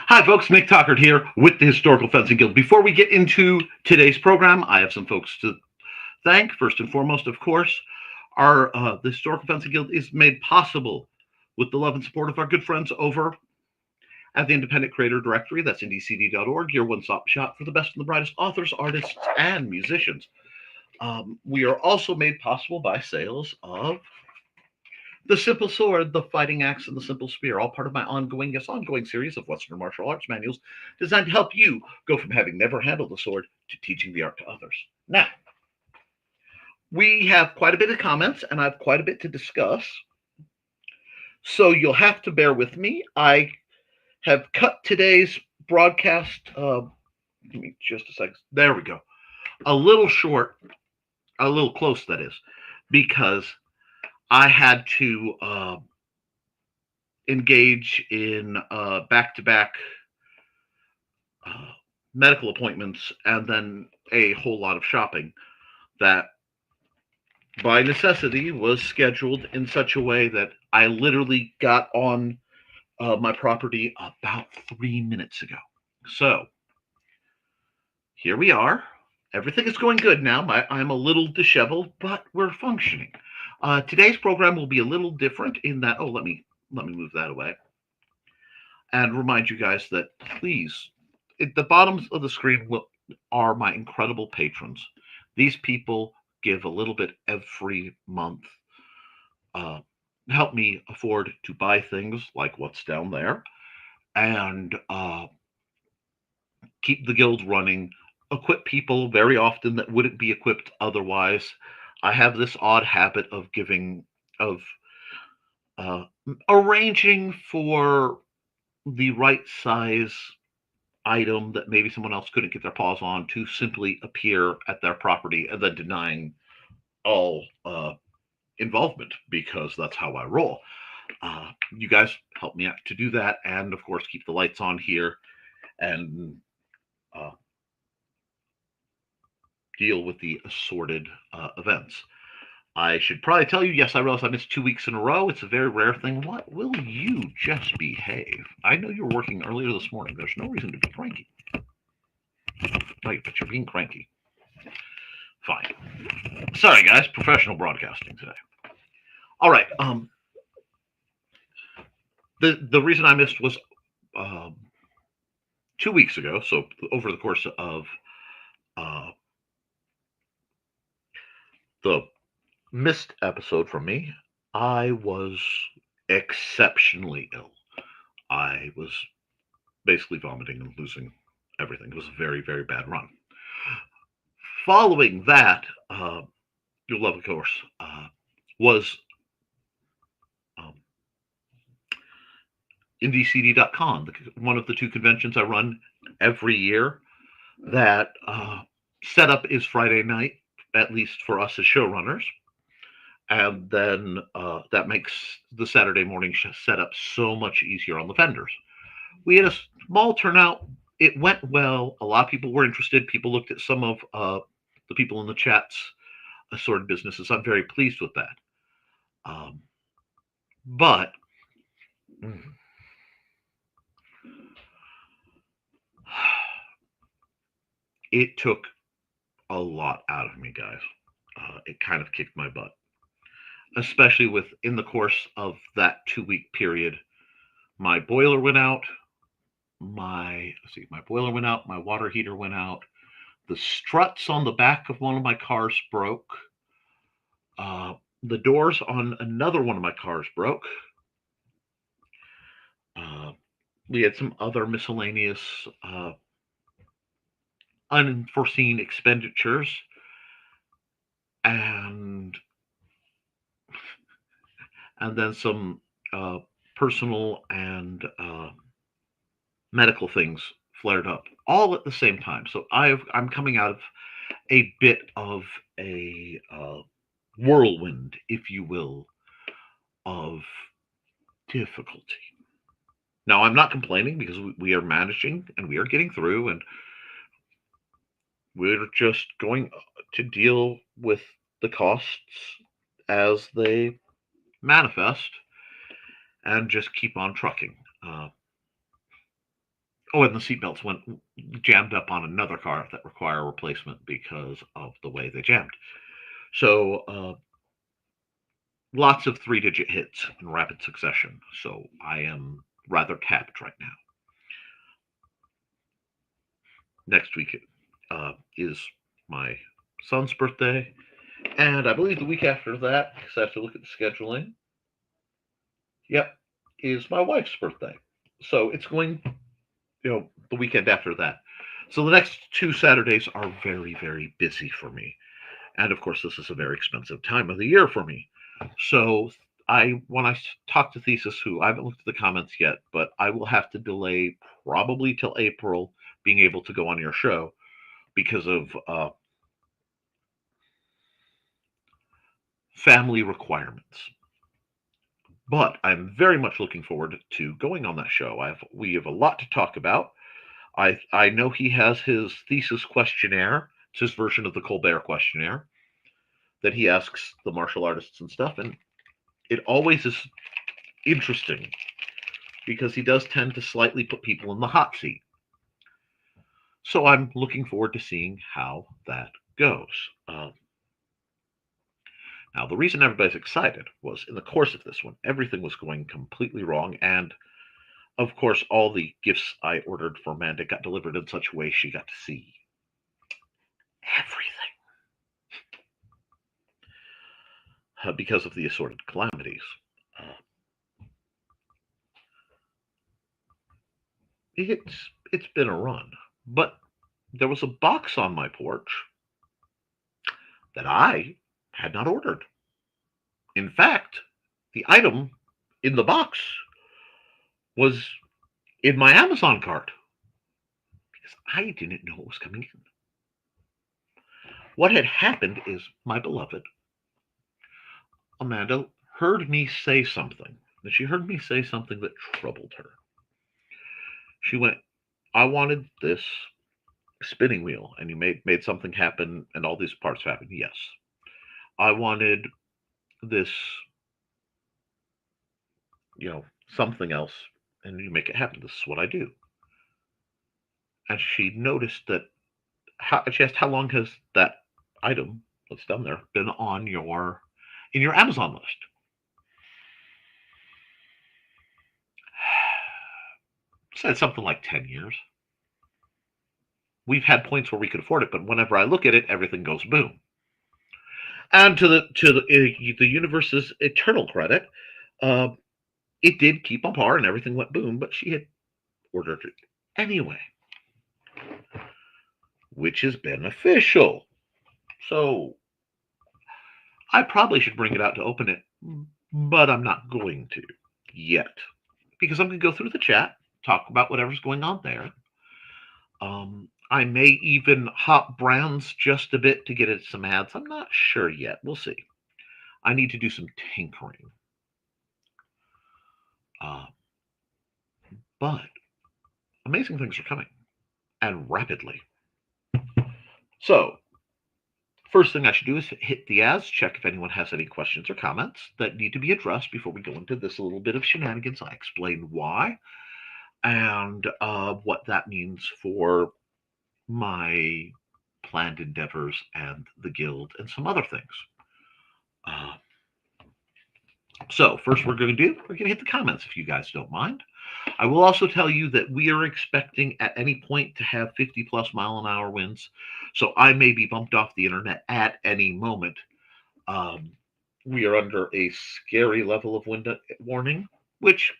Hi, folks. Nick Tockard here with the Historical Fencing Guild. Before we get into today's program, I have some folks to thank. First and foremost, of course, our the Historical Fencing Guild is made possible with the love and support of our good friends over at the Independent Creator Directory. That's IndieCD.org, your one-stop shop for the best and the brightest authors, artists, and musicians. We are also made possible by sales of the Simple Sword, the Fighting Axe, and the Simple Spear, all part of my ongoing series of Western martial arts manuals designed to help you go from having never handled the sword to teaching the art to others. Now, we have quite a bit of comments, and I have quite a bit to discuss. So you'll have to bear with me. I have cut today's broadcast. Give me just a second. There we go. A little short, a little close, that is, because I had to engage in back-to-back medical appointments and then a whole lot of shopping that by necessity was scheduled in such a way that I literally got on my property about 3 minutes ago. So here we are. Everything is going good now. I'm a little disheveled, but we're functioning. Today's program will be a little different in that. Oh, let me move that away and remind you guys that please, at the bottom of the screen are my incredible patrons. These people give a little bit every month, uh, help me afford to buy things like what's down there, and keep the guild running, equip people very often that wouldn't be equipped otherwise. I have this odd habit of uh, arranging for the right size item that maybe someone else couldn't get their paws on to simply appear at their property and then denying all involvement because that's how I roll. You guys help me out to do that, and of course, keep the lights on here and uh, deal with the assorted events. I should probably tell you, yes, I realize I missed 2 weeks in a row. It's a very rare thing. What will you just behave? I know you were working earlier this morning. There's no reason to be cranky. Right, but you're being cranky. Fine. Sorry, guys. Professional broadcasting today. All right. The reason I missed was um, 2 weeks ago. So over the course of uh, the missed episode from me, I was exceptionally ill. I was basically vomiting and losing everything. It was a very, very bad run. Following that, your love, of course, was um, IndieCD.com, one of the two conventions I run every year. That setup is Friday night, at least for us as showrunners. And then that makes the Saturday morning setup so much easier on the vendors. We had a small turnout. It went well. A lot of people were interested. People looked at some of the people in the chats, assorted businesses. I'm very pleased with that. Um, but it took a lot out of me, guys. It kind of kicked my butt, especially with in the course of that 2 week period. My boiler went out. My boiler went out. My water heater went out. The struts on the back of one of my cars broke. The doors on another one of my cars broke. Uh, we had some other miscellaneous unforeseen expenditures, and then some uh, personal and medical things flared up all at the same time. So I'm coming out of a bit of a whirlwind, if you will, of difficulty. Now, I'm not complaining because we are managing and we are getting through, and we're just going to deal with the costs as they manifest and just keep on trucking. Oh, and the seatbelts went jammed up on another car that require replacement because of the way they jammed. So lots of three-digit hits in rapid succession. So I am rather tapped right now. Next week is my son's birthday, and I believe the week after that, because I have to look at the scheduling. Yep, is my wife's birthday. So it's going, the weekend after that. So the next 2 Saturdays are very, very busy for me. And of course, this is a very expensive time of the year for me. So when I talk to Thesis, who I haven't looked at the comments yet, but I will have to delay probably till April being able to go on your show because of family requirements. But I'm very much looking forward to going on that show. We have a lot to talk about. I know he has his thesis questionnaire. It's his version of the Colbert questionnaire that he asks the martial artists and stuff, and it always is interesting because he does tend to slightly put people in the hot seat. So I'm looking forward to seeing how that goes. Now, the reason everybody's excited was in the course of this one, everything was going completely wrong, and of course, all the gifts I ordered for Amanda got delivered in such a way she got to see everything because of the assorted calamities. It's been a run, but there was a box on my porch that I had not ordered. In fact, the item in the box was in my Amazon cart because I didn't know it was coming in. What had happened is my beloved Amanda heard me say something, and she heard me say something that troubled her. She went, I wanted this spinning wheel, and you made something happen, and all these parts happen. Yes. I wanted this, something else, and you make it happen. This is what I do. And she noticed that, she asked, how long has that item that's down there been on in your Amazon list? Said something like 10 years. We've had points where we could afford it, but whenever I look at it, everything goes boom. And to the universe's eternal credit, it did keep on par and everything went boom, but she had ordered it anyway, which is beneficial. So I probably should bring it out to open it, but I'm not going to yet because I'm going to go through the chat, talk about whatever's going on there. I may even hop brands just a bit to get it some ads. I'm not sure yet. We'll see. I need to do some tinkering. But amazing things are coming, and rapidly. So, first thing I should do is hit the ads, check if anyone has any questions or comments that need to be addressed before we go into this little bit of shenanigans. I explain why and what that means for my planned endeavors and the guild and some other things. So first we're going to hit the comments if you guys don't mind. I will also tell you that we are expecting at any point to have 50 plus mile an hour winds. So I may be bumped off the internet at any moment. We are under a scary level of wind warning, which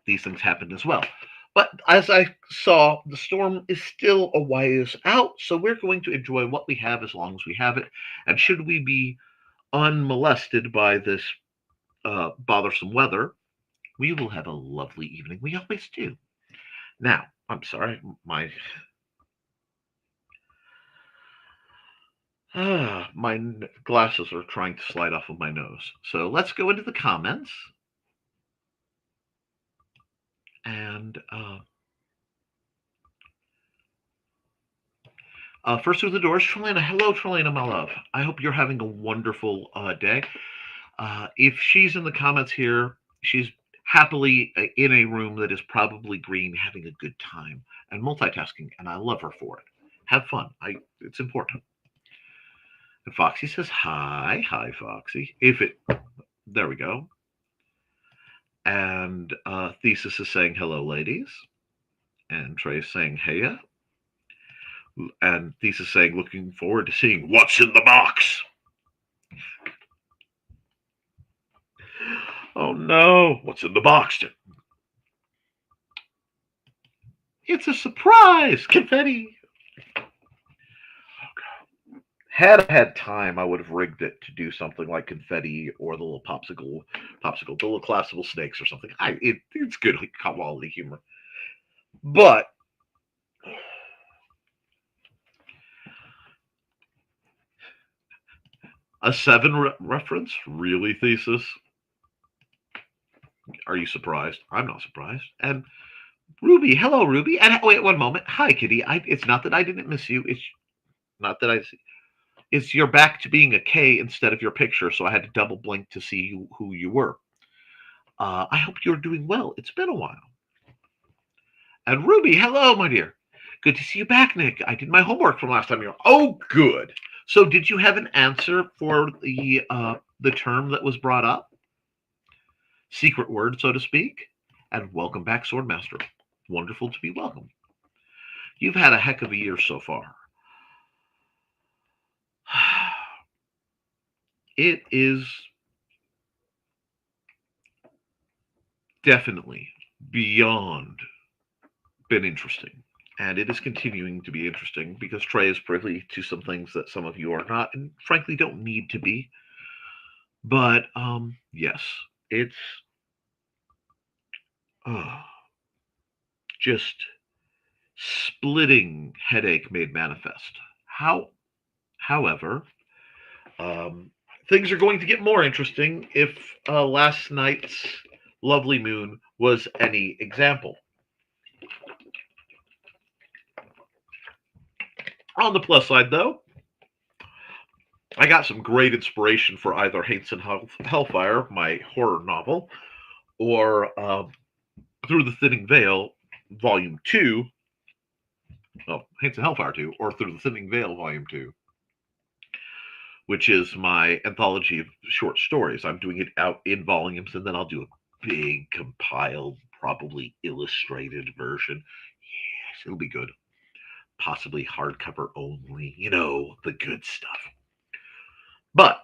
these things happened as well. But as I saw, the storm is still a ways out, so we're going to enjoy what we have as long as we have it. And should we be unmolested by this bothersome weather, we will have a lovely evening. We always do. Now, I'm sorry, my glasses are trying to slide off of my nose. So let's go into the comments. And first through the doors, Trelana. Hello, Trelana, my love. I hope you're having a wonderful day. If she's in the comments here, she's happily in a room that is probably green, having a good time and multitasking, and I love her for it. Have fun. It's important. And Foxy says hi, hi Foxy. There we go. And Thesis is saying hello, ladies, and Trey is saying heya, and Thesis is saying looking forward to seeing what's in the box. Oh no, what's in the box? It's a surprise! Confetti! Had I had time, I would have rigged it to do something like confetti or the little popsicle, the little collapsible snakes or something. It's good quality humor. But a 7 reference? Really, Thesis? Are you surprised? I'm not surprised. And Ruby, hello, Ruby. And wait, one moment. Hi, Kitty. It's not that I didn't miss you. It's not that it's you're back to being a K instead of your picture, so I had to double blink to see who you were. I hope you're doing well. It's been a while. And Ruby, hello, my dear. Good to see you back, Nick. I did my homework from last time you were. Oh, good. So, did you have an answer for the term that was brought up? Secret word, so to speak. And welcome back, Swordmaster. Wonderful to be welcome. You've had a heck of a year so far. It is definitely beyond been interesting. And it is continuing to be interesting because Trey is privy to some things that some of you are not, and frankly don't need to be. But yes, it's just splitting headache made manifest. However, things are going to get more interesting if last night's lovely moon was any example. On the plus side, though, I got some great inspiration for either Hates and Hellfire, my horror novel, or Through the Thinning Veil, Volume 2. Well, Hates and Hellfire 2, or Through the Thinning Veil, Volume 2, which is my anthology of short stories. I'm doing it out in volumes, and then I'll do a big compiled, probably illustrated version. Yes, it'll be good. Possibly hardcover only, the good stuff. But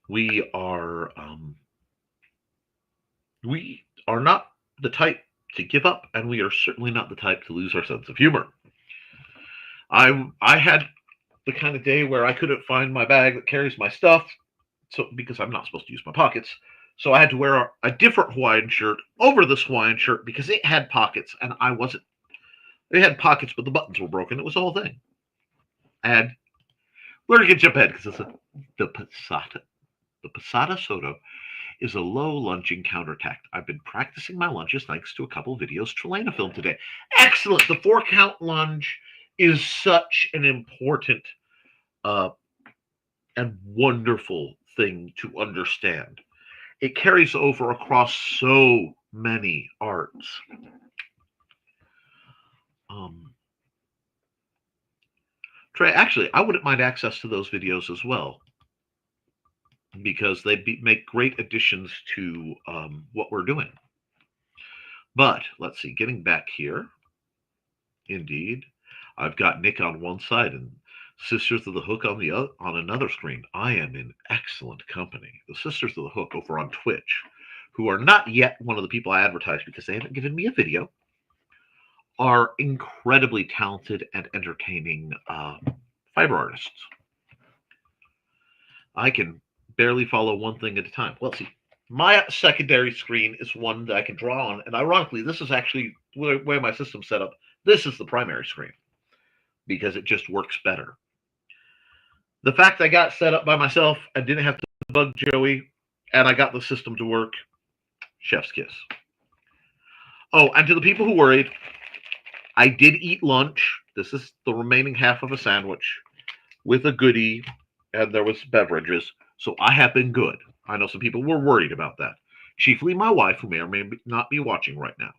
we are not the type to give up, and we are certainly not the type to lose our sense of humor. I had the kind of day where I couldn't find my bag that carries my stuff, so because I'm not supposed to use my pockets, so I had to wear a different Hawaiian shirt over this Hawaiian shirt because it had pockets, and I wasn't. It had pockets, but the buttons were broken. It was the whole thing. And we're going to jump ahead because the passata. The passata soto is a low lunging counterattack. I've been practicing my lunges thanks to a couple of videos Trelena filmed today. Excellent. The 4-count lunge is such an important and wonderful thing to understand. It carries over across so many arts. Trey, actually, I wouldn't mind access to those videos as well, because they make great additions to what we're doing. But let's see, getting back here, indeed, I've got Nick on one side and Sisters of the Hook on the other, on another screen. I am in excellent company. The Sisters of the Hook over on Twitch, who are not yet one of the people I advertise because they haven't given me a video, are incredibly talented and entertaining fiber artists. I can barely follow one thing at a time. Well, see, my secondary screen is one that I can draw on, and ironically, this is actually the way my system's set up. This is the primary screen because it just works better. The fact I got set up by myself and didn't have to bug Joey, and I got the system to work, chef's kiss. Oh, and to the people who worried, I did eat lunch. This is the remaining half of a sandwich with a goodie, and there was beverages. So I have been good. I know some people were worried about that, chiefly my wife, who may or may not be watching right now.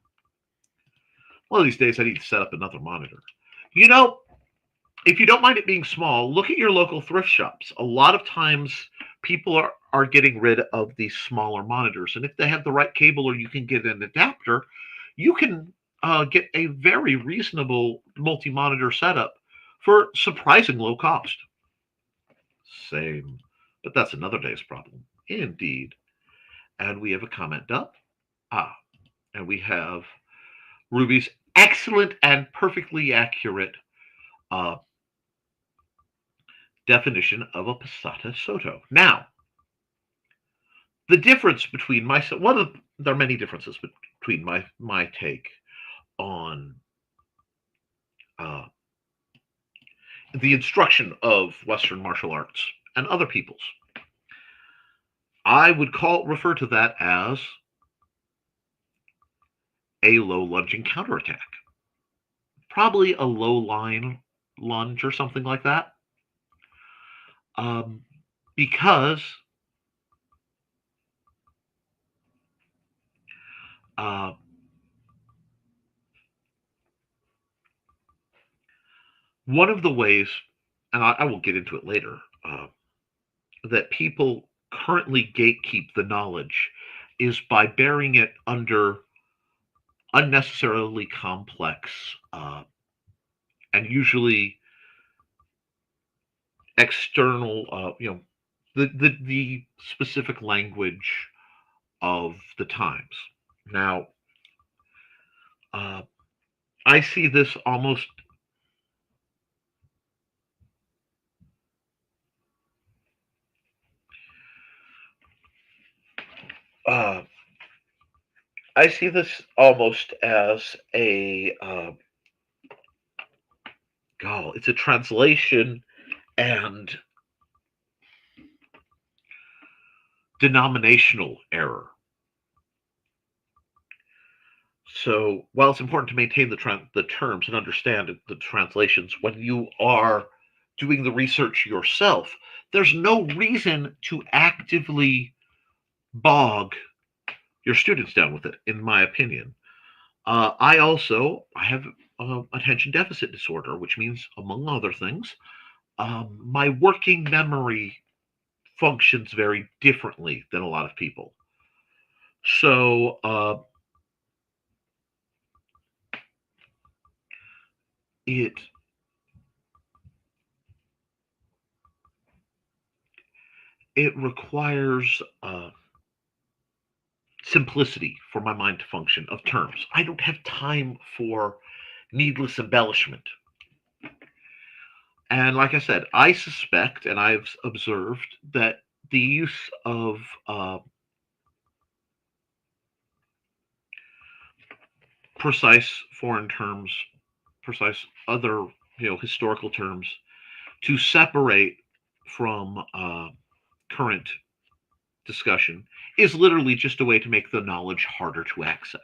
One of these days, I need to set up another monitor. You know, if you don't mind it being small, look at your local thrift shops. A lot of times, people are getting rid of these smaller monitors. And if they have the right cable or you can get an adapter, you can get a very reasonable multi monitor setup for surprising low cost. Same. But that's another day's problem. Indeed. And we have a comment up. Ah, and we have Ruby's excellent and perfectly accurate uh, definition of a passata sotto. Now, the difference between there are many differences between my take on uh, the instruction of Western martial arts and other people's. I would refer to that as a low lunging counterattack, probably a low line lunge or something like that, because uh, one of the ways, and I will get into it later, that people currently gatekeep the knowledge is by bearing it under unnecessarily complex and usually external, the specific language of the times. Now, I see this almost uh, I see this almost as it's a translation and denominational error. So while it's important to maintain the terms and understand the translations, when you are doing the research yourself, there's no reason to actively bog your students down with it, in my opinion. I have attention deficit disorder, which means, among other things, my working memory functions very differently than a lot of people. So it requires simplicity for my mind to function of terms. I don't have time for needless embellishment. And like I said, I suspect and I've observed that the use of precise foreign terms, precise other historical terms to separate from current discussion is literally just a way to make the knowledge harder to access.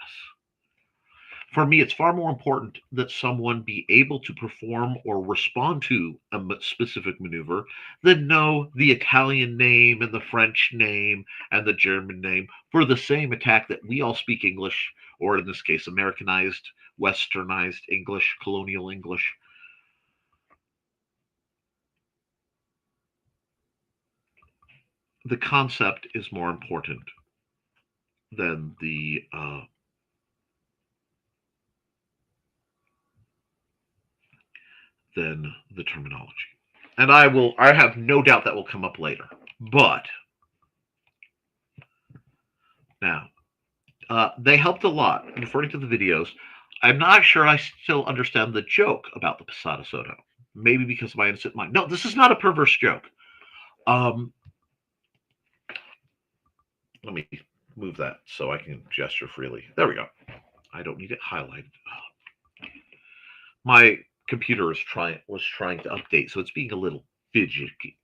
For me, it's far more important that someone be able to perform or respond to a specific maneuver than know the Italian name and the French name and the German name for the same attack that we all speak English, or in this case, Americanized, westernized English, colonial English. The concept is more important than the terminology. And I have no doubt that will come up later. But now, they helped a lot. Referring to the videos, I'm not sure I still understand the joke about the Passata Soto. Maybe because of my innocent mind. No, this is not a perverse joke. Let me move that so I can gesture freely. There we go. I don't need it highlighted. My computer was trying to update, so it's being a little fidgety,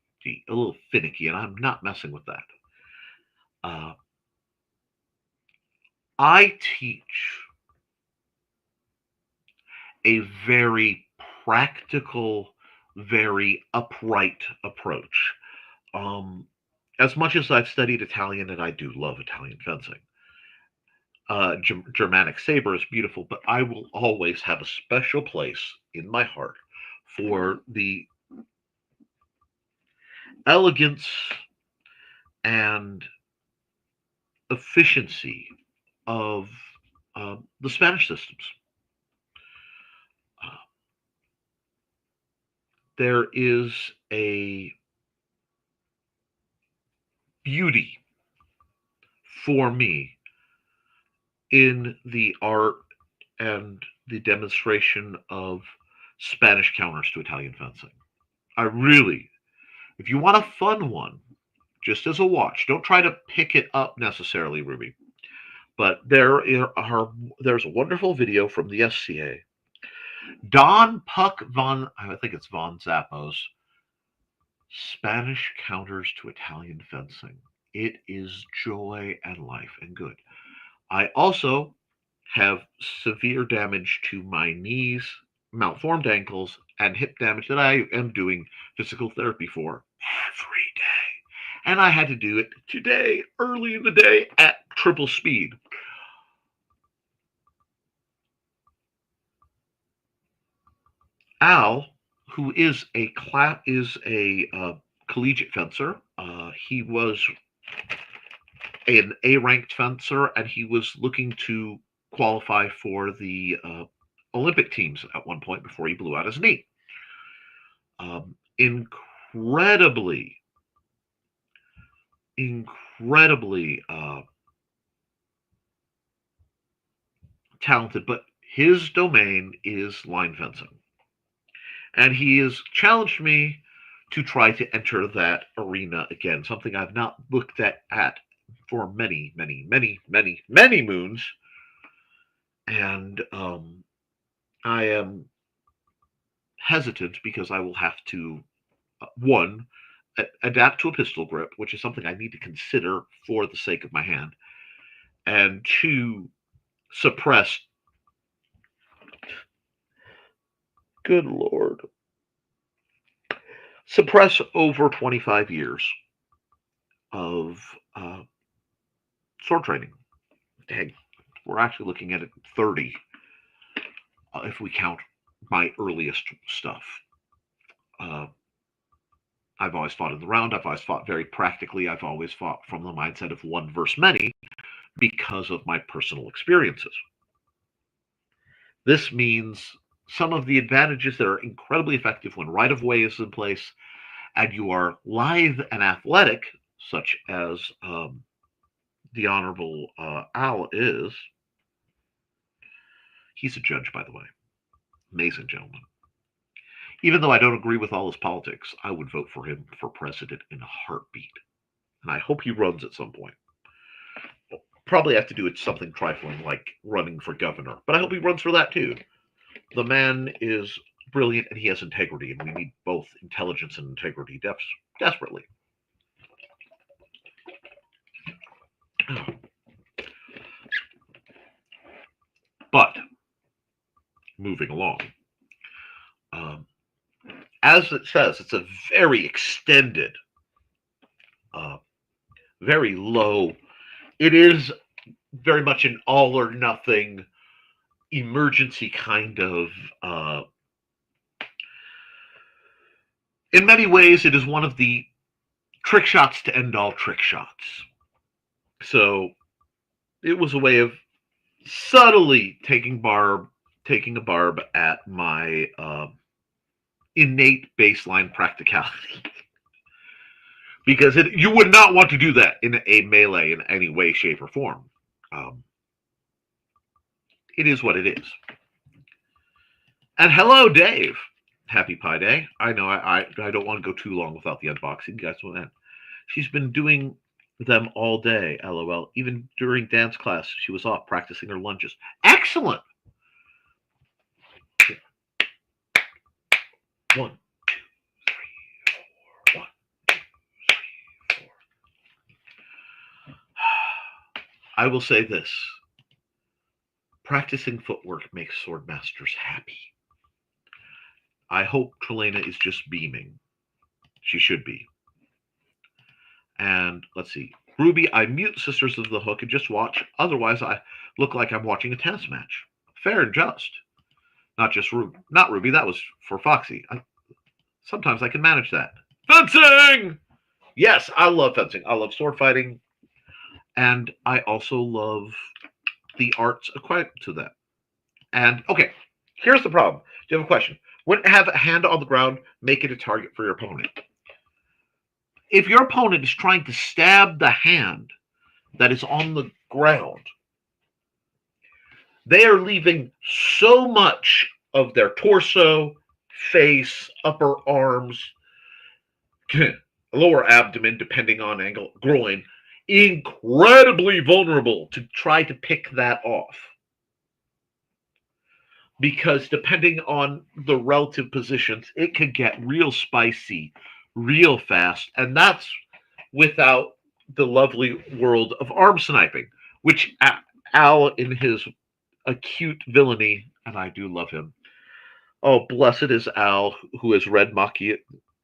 a little finicky, and I'm not messing with that. I teach a very practical, very upright approach. as much as I've studied Italian, and I do love Italian fencing, Germanic saber is beautiful, but I will always have a special place in my heart for the elegance and efficiency of the Spanish systems. Uh, there is a beauty for me in the art and the demonstration of Spanish counters to Italian fencing. I really, if you want a fun one, just as a watch, don't try to pick it up necessarily, Ruby. But there's a wonderful video from the SCA. Don Puck von, I think it's von Zappos, Spanish counters to Italian fencing. It is joy and life and good. I also have severe damage to my knees, malformed ankles, and hip damage that I am doing physical therapy for every day. And I had to do it today, early in the day, at triple speed. Al, who is a collegiate fencer, he was an A-ranked fencer, and he was looking to qualify for the Olympic teams at one point before he blew out his knee. Incredibly talented, but his domain is line fencing. And he has challenged me to try to enter that arena again, something I've not looked at for many, many, many, many, many moons. And I am hesitant because I will have to, one, adapt to a pistol grip, which is something I need to consider for the sake of my hand, and two, suppress. Good Lord. Suppress over 25 years of sword training. Dang, we're actually looking at it 30 if we count my earliest stuff. I've always fought in the round. I've always fought very practically. I've always fought from the mindset of one versus many because of my personal experiences. This means some of the advantages that are incredibly effective when right-of-way is in place and you are lithe and athletic, such as the Honorable Al is. He's a judge, by the way. Amazing gentleman. Even though I don't agree with all his politics, I would vote for him for president in a heartbeat. And I hope he runs at some point. We'll probably have to do it something trifling like running for governor, but I hope he runs for that too. The man is brilliant and he has integrity, and we need both intelligence and integrity desperately. But moving along, as it says, it's a very extended, very low. It is very much an all or nothing emergency kind of. In many ways, it is one of the trick shots to end all trick shots. So it was a way of subtly taking a barb at my innate baseline practicality. Because you would not want to do that in a melee in any way, shape, or form. It is what it is. And hello, Dave. Happy Pi Day. I know I don't want to go too long without the unboxing. You guys will end. She's been doing them all day, LOL. Even during dance class, she was off practicing her lunges. Excellent. 1, 2, 3, 4. 1, 2, 3, 4. I will say this. Practicing footwork makes sword masters happy. I hope Trelena is just beaming. She should be. And let's see. Ruby, I mute Sisters of the Hook and just watch. Otherwise, I look like I'm watching a tennis match. Fair and just. Not just Ruby. Not Ruby. That was for Foxy. Sometimes I can manage that. Fencing! Yes, I love fencing. I love sword fighting. And I also love the arts equivalent to that. And, okay, here's the problem. Do you have a question? When have a hand on the ground, make it a target for your opponent. If your opponent is trying to stab the hand that is on the ground, they are leaving so much of their torso, face, upper arms, lower abdomen, depending on angle, groin, incredibly vulnerable to try to pick that off. Because depending on the relative positions, it could get real spicy real fast. And that's without the lovely world of arm sniping, which Al, in his acute villainy, and I do love him. Oh, blessed is Al, who has read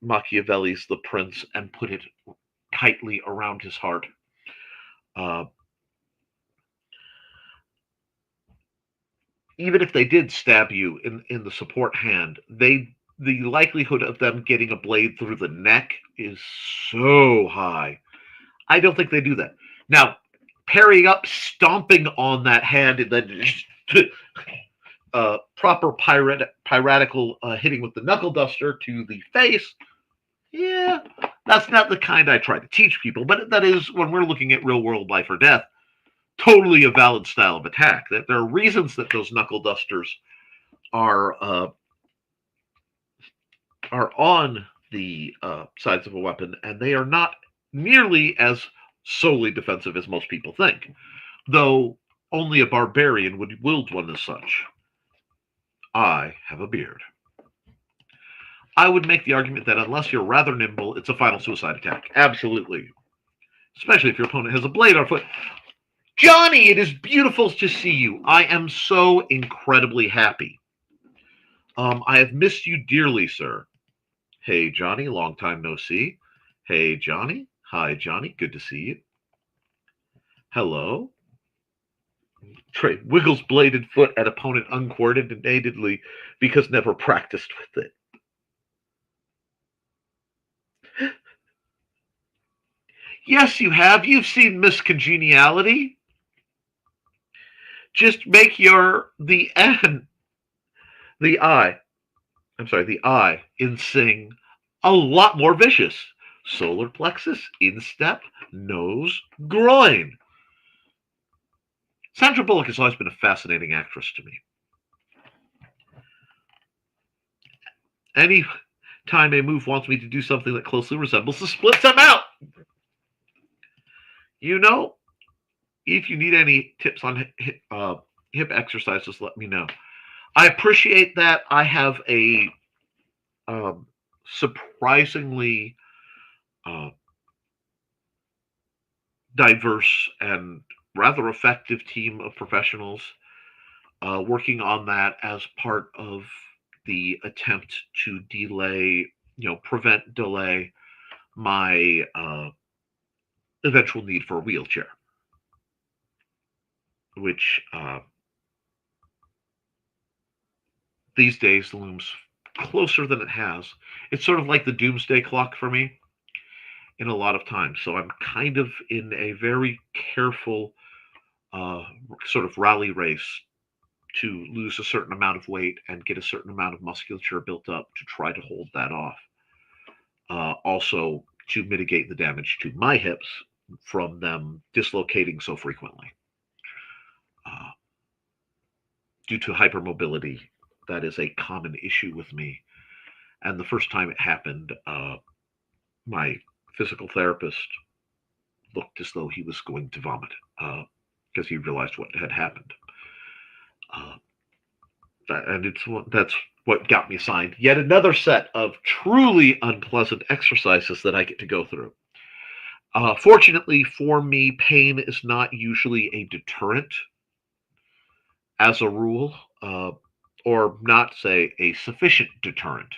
Machiavelli's The Prince and put it tightly around his heart. Even if they did stab you in the support hand, the likelihood of them getting a blade through the neck is so high. I don't think they do that. Now, parrying up, stomping on that hand, and then proper piratical hitting with the knuckle duster to the face, yeah, that's not the kind I try to teach people. But that is, when we're looking at real world life or death, totally a valid style of attack. That there are reasons that those knuckle dusters are on the sides of a weapon, and they are not nearly as solely defensive as most people think, though only a barbarian would wield one as such. I have a beard. I would make the argument that unless you're rather nimble, it's a final suicide attack. Absolutely. Especially if your opponent has a blade on foot. Johnny, it is beautiful to see you. I am so incredibly happy. I have missed you dearly, sir. Hey, Johnny, long time no see. Hey, Johnny. Hi, Johnny. Good to see you. Hello. Trey wiggles bladed foot at opponent uncoordinatedly because never practiced with it. Yes, you have. You've seen Miss Congeniality. Just make the I in Sing a lot more vicious. Solar plexus, instep, nose, groin. Sandra Bullock has always been a fascinating actress to me. Any time a move wants me to do something that closely resembles the splits, I'm out. You know, if you need any tips on hip exercises, let me know. I appreciate that. I have a surprisingly diverse and rather effective team of professionals working on that as part of the attempt to delay my eventual need for a wheelchair, which these days looms closer than it has. It's sort of like the doomsday clock for me in a lot of times. So I'm kind of in a very careful sort of rally race to lose a certain amount of weight and get a certain amount of musculature built up to try to hold that off. Also, to mitigate the damage to my hips from them dislocating so frequently. Due to hypermobility, that is a common issue with me. And the first time it happened, my physical therapist looked as though he was going to vomit because he realized what had happened. And that's what got me assigned yet another set of truly unpleasant exercises that I get to go through. Fortunately for me, pain is not usually a deterrent as a rule, or not, say, a sufficient deterrent.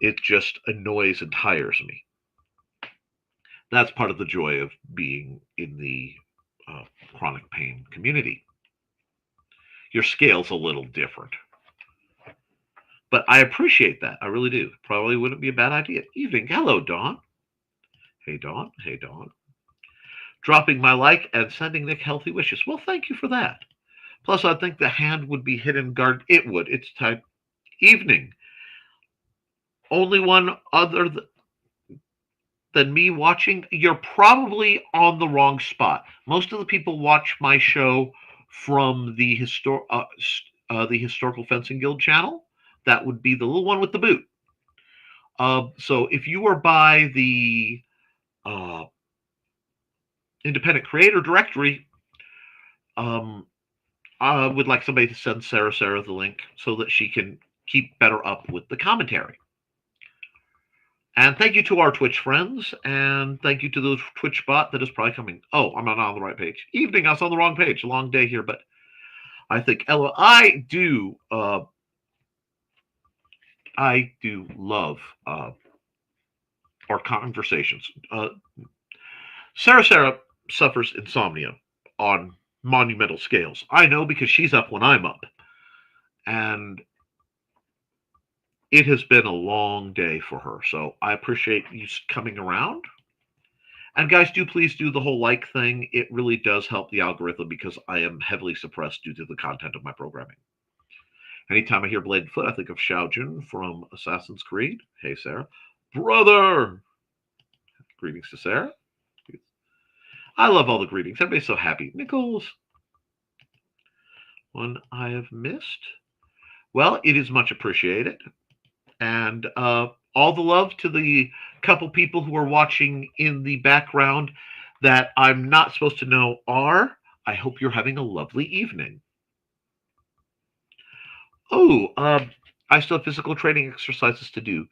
It just annoys and tires me. That's part of the joy of being in the uh, chronic pain community. Your scale's a little different. But I appreciate that. I really do. Probably wouldn't be a bad idea. Evening. Hello, Dawn. Hey, Dawn. Hey, Dawn. Dropping my like and sending Nick healthy wishes. Well, thank you for that. Plus, I think the hand would be hidden guard. It would. It's time. Evening. Only one other than me watching. You're probably on the wrong spot. Most of the people watch my show from the Historical Fencing Guild channel. That would be the little one with the boot. So if you are by the uh, independent creator directory, I would like somebody to send Sarah the link so that she can keep better up with the commentary. And thank you to our Twitch friends, and thank you to the Twitch bot that is probably coming. Oh, I'm not on the right page. Evening, I was on the wrong page. A long day here, but I think Ella, I do love our conversations. Sarah suffers insomnia on monumental scales. I know because she's up when I'm up. And it has been a long day for her. So I appreciate you coming around. And guys, please do the whole like thing. It really does help the algorithm because I am heavily suppressed due to the content of my programming. Anytime I hear Bladed Foot, I think of Xiaojun from Assassin's Creed. Hey, Sarah. Brother! Greetings to Sarah. I love all the greetings. Everybody's so happy. Nichols. One I have missed. Well, it is much appreciated. And all the love to the couple people who are watching in the background that I'm not supposed to know are. I hope you're having a lovely evening. Oh, I still have physical training exercises to do.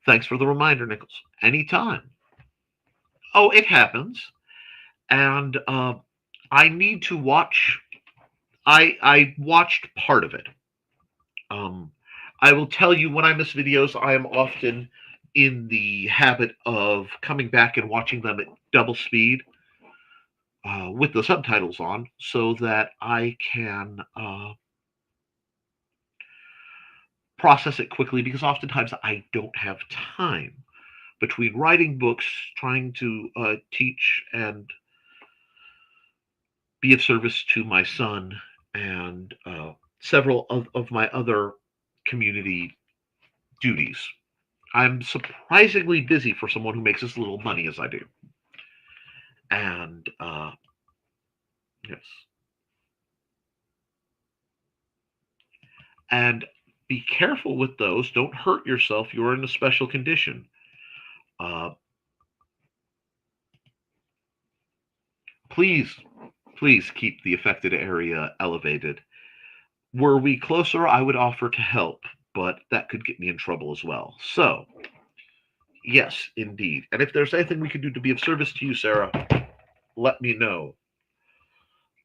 Thanks for the reminder, Nichols. Anytime. Oh, it happens. And I need to watch. I watched part of it. I will tell you when I miss videos, I am often in the habit of coming back and watching them at double speed with the subtitles on so that I can process it quickly because oftentimes I don't have time between writing books, trying to teach and be of service to my son and several of my other community duties. I'm surprisingly busy for someone who makes as little money as I do. And yes. And be careful with those. Don't hurt yourself. You're in a special condition. Please keep the affected area elevated. Were we closer, I would offer to help, but that could get me in trouble as well. So, yes, indeed. And if there's anything we can do to be of service to you, Sarah, let me know.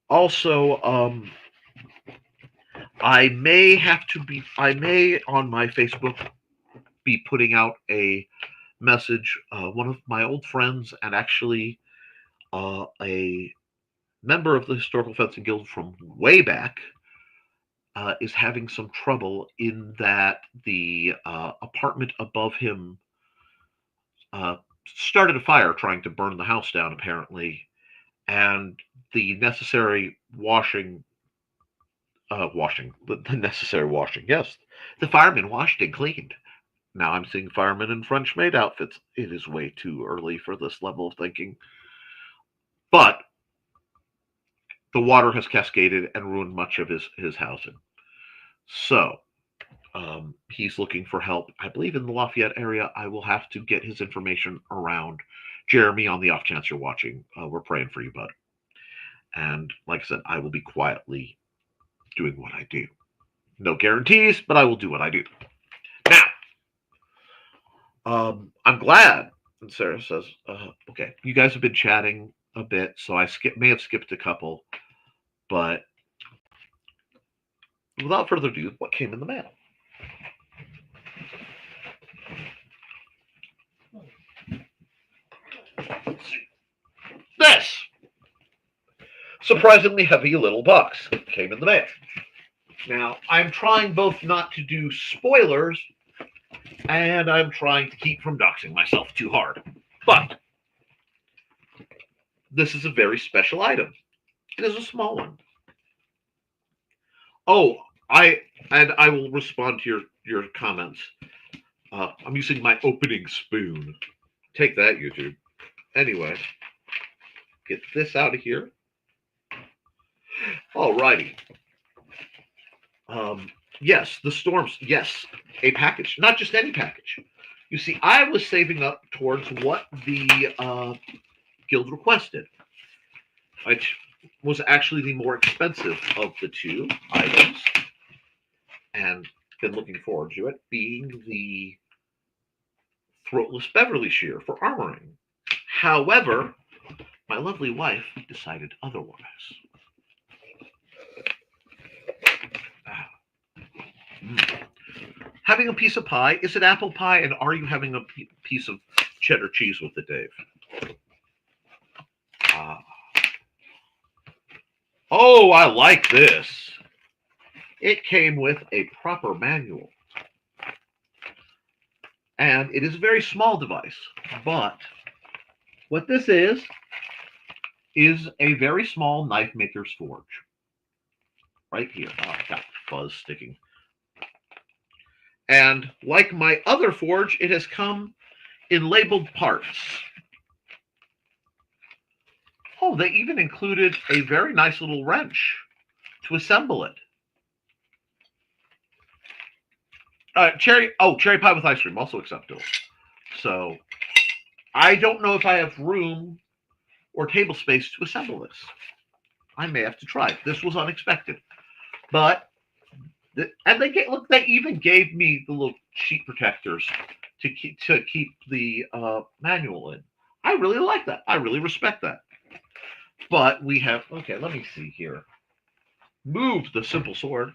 Also, I may on my Facebook be putting out a message. One of my old friends and actually a member of the Historical Fencing Guild from way back is having some trouble in that the apartment above him started a fire trying to burn the house down, apparently, and the necessary the necessary washing, yes. The firemen washed and cleaned. Now I'm seeing firemen in French maid outfits. It is way too early for this level of thinking. But the water has cascaded and ruined much of his housing. So he's looking for help. I believe in the Lafayette area. I will have to get his information around Jeremy on the off chance you're watching. We're praying for you, bud. And like I said, I will be quietly doing what I do. No guarantees, but I will do what I do. Now, I'm glad. And Sarah says, okay, you guys have been chatting a bit, so I may have skipped a couple, but without further ado, what came in the mail? Let's see. surprisingly heavy little box came in the mail. Now, I'm trying both not to do spoilers, and I'm trying to keep from doxing myself too hard. But this is a very special item. It is a small one. Oh, I will respond to your comments. I'm using my opening spoon. Take that, YouTube. Anyway, get this out of here. Alrighty. Yes, the storms. Yes, a package, not just any package. You see, I was saving up towards what the guild requested, which was actually the more expensive of the two items, and been looking forward to it, being the throatless Beverly shear for armoring. However, my lovely wife decided otherwise. Having a piece of pie, is it apple pie, and are you having a piece of cheddar cheese with it, Dave? Oh, I like this. It came with a proper manual. And it is a very small device, but what this is a very small knife maker's forge. Right here. Oh, I got fuzz sticking. And like my other forge, it has come in labeled parts. Oh, they even included a very nice little wrench to assemble it. Cherry pie with ice cream, also acceptable. So I don't know if I have room or table space to assemble this. I may have to try it. This was unexpected. But and they even gave me the little sheet protectors to keep the manual in. I really like that. I really respect that. But we have, okay, let me see here. Move the simple sword.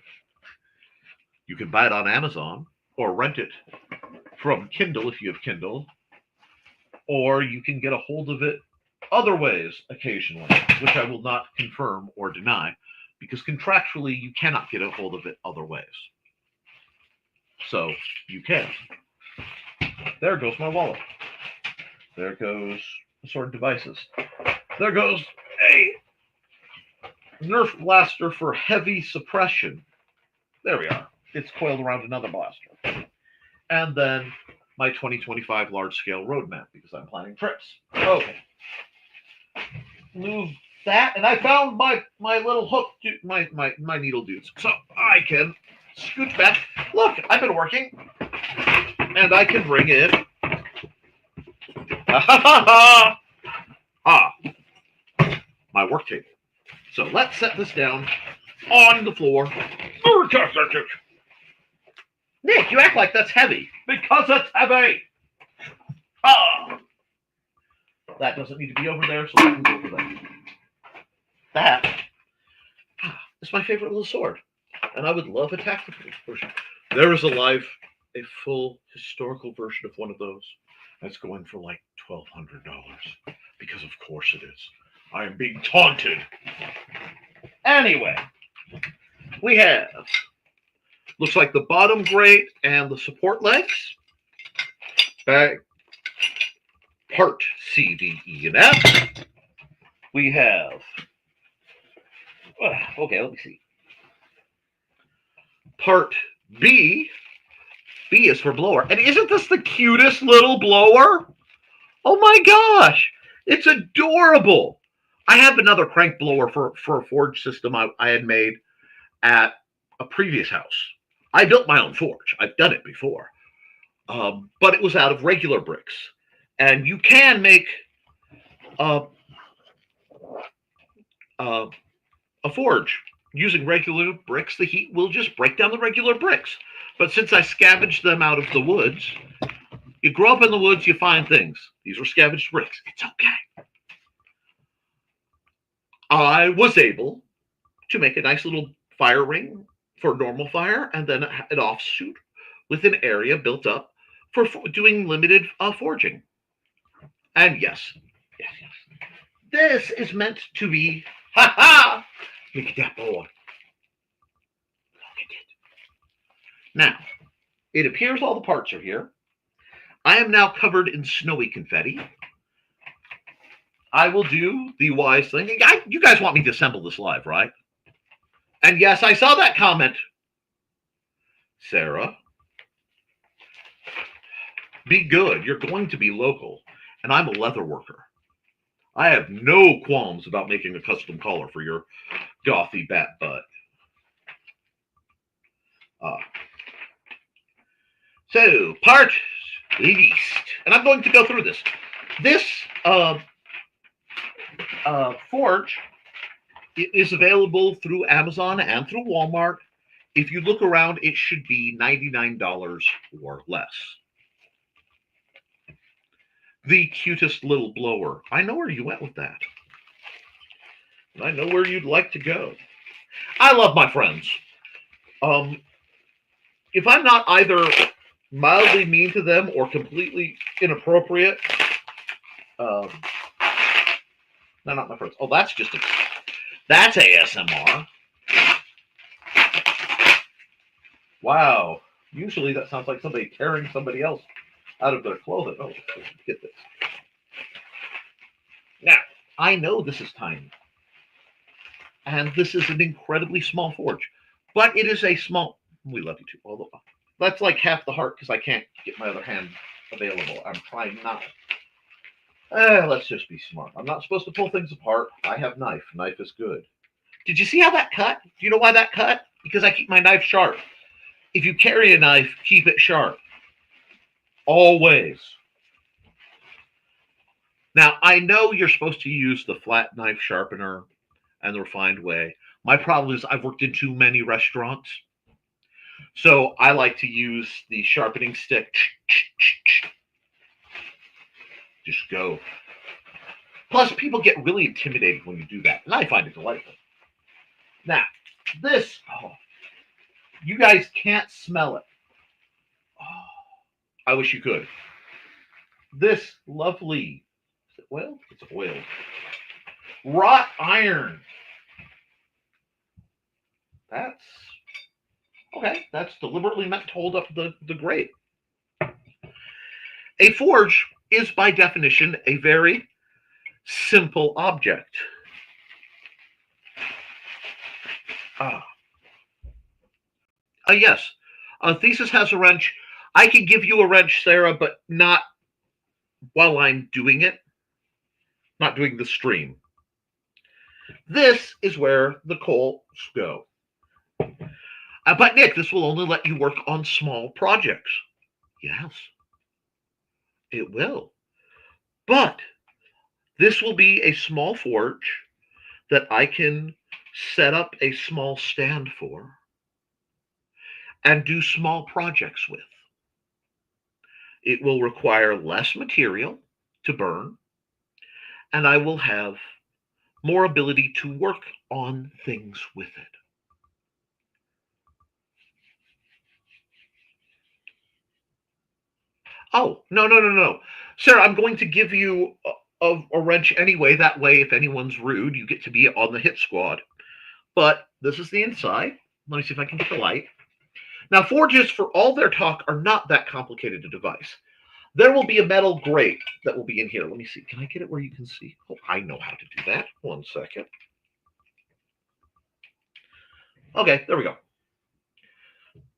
You can buy it on Amazon or rent it from Kindle if you have Kindle, or you can get a hold of it other ways occasionally, which I will not confirm or deny, because contractually you cannot get a hold of it other ways. So you can. There goes my wallet. There goes assorted devices. There goes a Nerf blaster for heavy suppression. There we are. It's coiled around another blaster. And then my 2025 large-scale roadmap, because I'm planning trips. Okay. Move that, and I found my little hook, my needle dudes. So I can scooch back. Look, I've been working, and I can bring in my work table. So let's set this down on the floor. Nick, you act like that's heavy. Because it's heavy. That doesn't need to be over there, so that can go over there. That is my favorite little sword. And I would love a tactical version. There is a full historical version of one of those. That's going for like $1,200. Because of course it is. I am being taunted. Anyway, we have, looks like the bottom grate and the support legs. Back, part C, D, E, and F. We have, okay, let me see. Part B. B is for blower. And isn't this the cutest little blower? Oh my gosh. It's adorable. I have another crank blower for a forge system I had made at a previous house. I built my own forge. I've done it before. But it was out of regular bricks. And you can make a forge using regular bricks. The heat will just break down the regular bricks. But since I scavenged them out of the woods, you grow up in the woods, you find things. These are scavenged bricks. It's okay. I was able to make a nice little fire ring for normal fire, and then an offshoot with an area built up for doing limited forging. And yes, this is meant to be Ha ha! Look at that boy. Look at it. Now, it appears all the parts are here. I am now covered in snowy confetti. I will do the wise thing. You guys want me to assemble this live, right? And yes, I saw that comment. Sarah, be good. You're going to be local. And I'm a leather worker. I have no qualms about making a custom collar for your gothy bat butt. So, part least. And I'm going to go through this. This forge is available through Amazon and through Walmart. If you look around, it should be $99 or less. The cutest little blower. I know where you went with that. And I know where you'd like to go. I love my friends. If I'm not either mildly mean to them or completely inappropriate, they're not my friends. Oh, that's ASMR. Wow. Usually that sounds like somebody tearing somebody else out of their clothing. Oh, get this. Now, I know this is tiny. And this is an incredibly small forge. But it is a small... We love you too. Although that's like half the heart because I can't get my other hand available. I'm trying not. Let's just be smart. I'm not supposed to pull things apart. I have knife. Knife is good. Did you see how that cut? Do you know why that cut? Because I keep my knife sharp. If you carry a knife, keep it sharp. Always. Now, I know you're supposed to use the flat knife sharpener and the refined way. My problem is I've worked in too many restaurants. So I like to use the sharpening stick. Just go. Plus, people get really intimidated when you do that. And I find it delightful. Now, this, you guys can't smell it. Oh, I wish you could. This lovely, is it oil? It's oil. Wrought iron. That's, okay, that's deliberately meant to hold up the grate. A forge is, by definition, a very simple object. Yes, Thesis has a wrench. I can give you a wrench, Sarah, but not while I'm doing it. Not doing the stream. This is where the coals go. But Nick, this will only let you work on small projects. Yes, it will. But this will be a small forge that I can set up a small stand for and do small projects with. It will require less material to burn, and I will have more ability to work on things with it. Oh, no. Sarah, I'm going to give you a wrench anyway. That way, if anyone's rude, you get to be on the hit squad. But this is the inside. Let me see if I can get the light. Now, forges, for all their talk, are not that complicated a device. There will be a metal grate that will be in here. Let me see. Can I get it where you can see? Oh, I know how to do that. 1 second. Okay, there we go.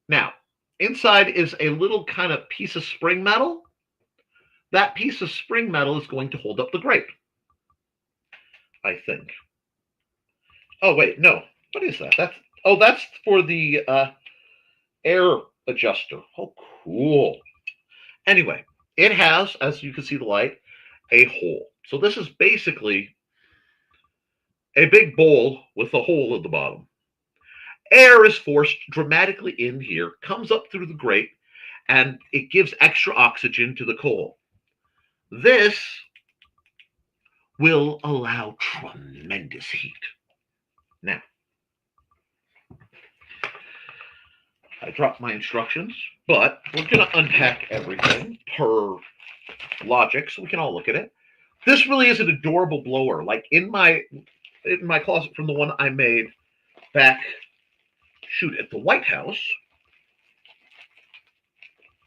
Now, inside is a little kind of piece of spring metal. That piece of spring metal is going to hold up the grate, I think. Oh, wait, no. What is that? That's for the air adjuster. Oh, cool. Anyway, it has, as you can see the light, a hole. So this is basically a big bowl with a hole at the bottom. Air is forced dramatically in here, comes up through the grate, and it gives extra oxygen to the coal. This will allow tremendous heat. Now, I dropped my instructions, but we're going to unpack everything per logic so we can all look at it. This really is an adorable blower. Like in my in my closet from the one I made back, shoot, at the White House.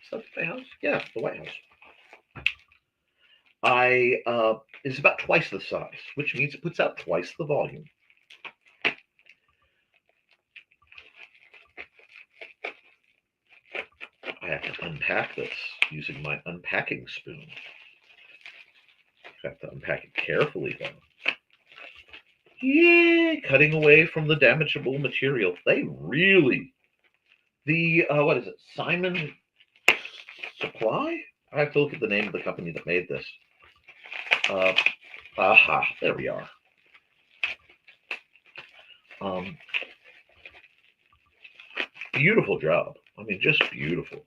Is that the White House? Yeah, the White House. Is about twice the size, which means it puts out twice the volume. I have to unpack this using my unpacking spoon. I have to unpack it carefully, though. Yay! Cutting away from the damageable material. They really, what is it? Simon Supply? I have to look at the name of the company that made this. There we are. Beautiful job. I mean, just beautiful.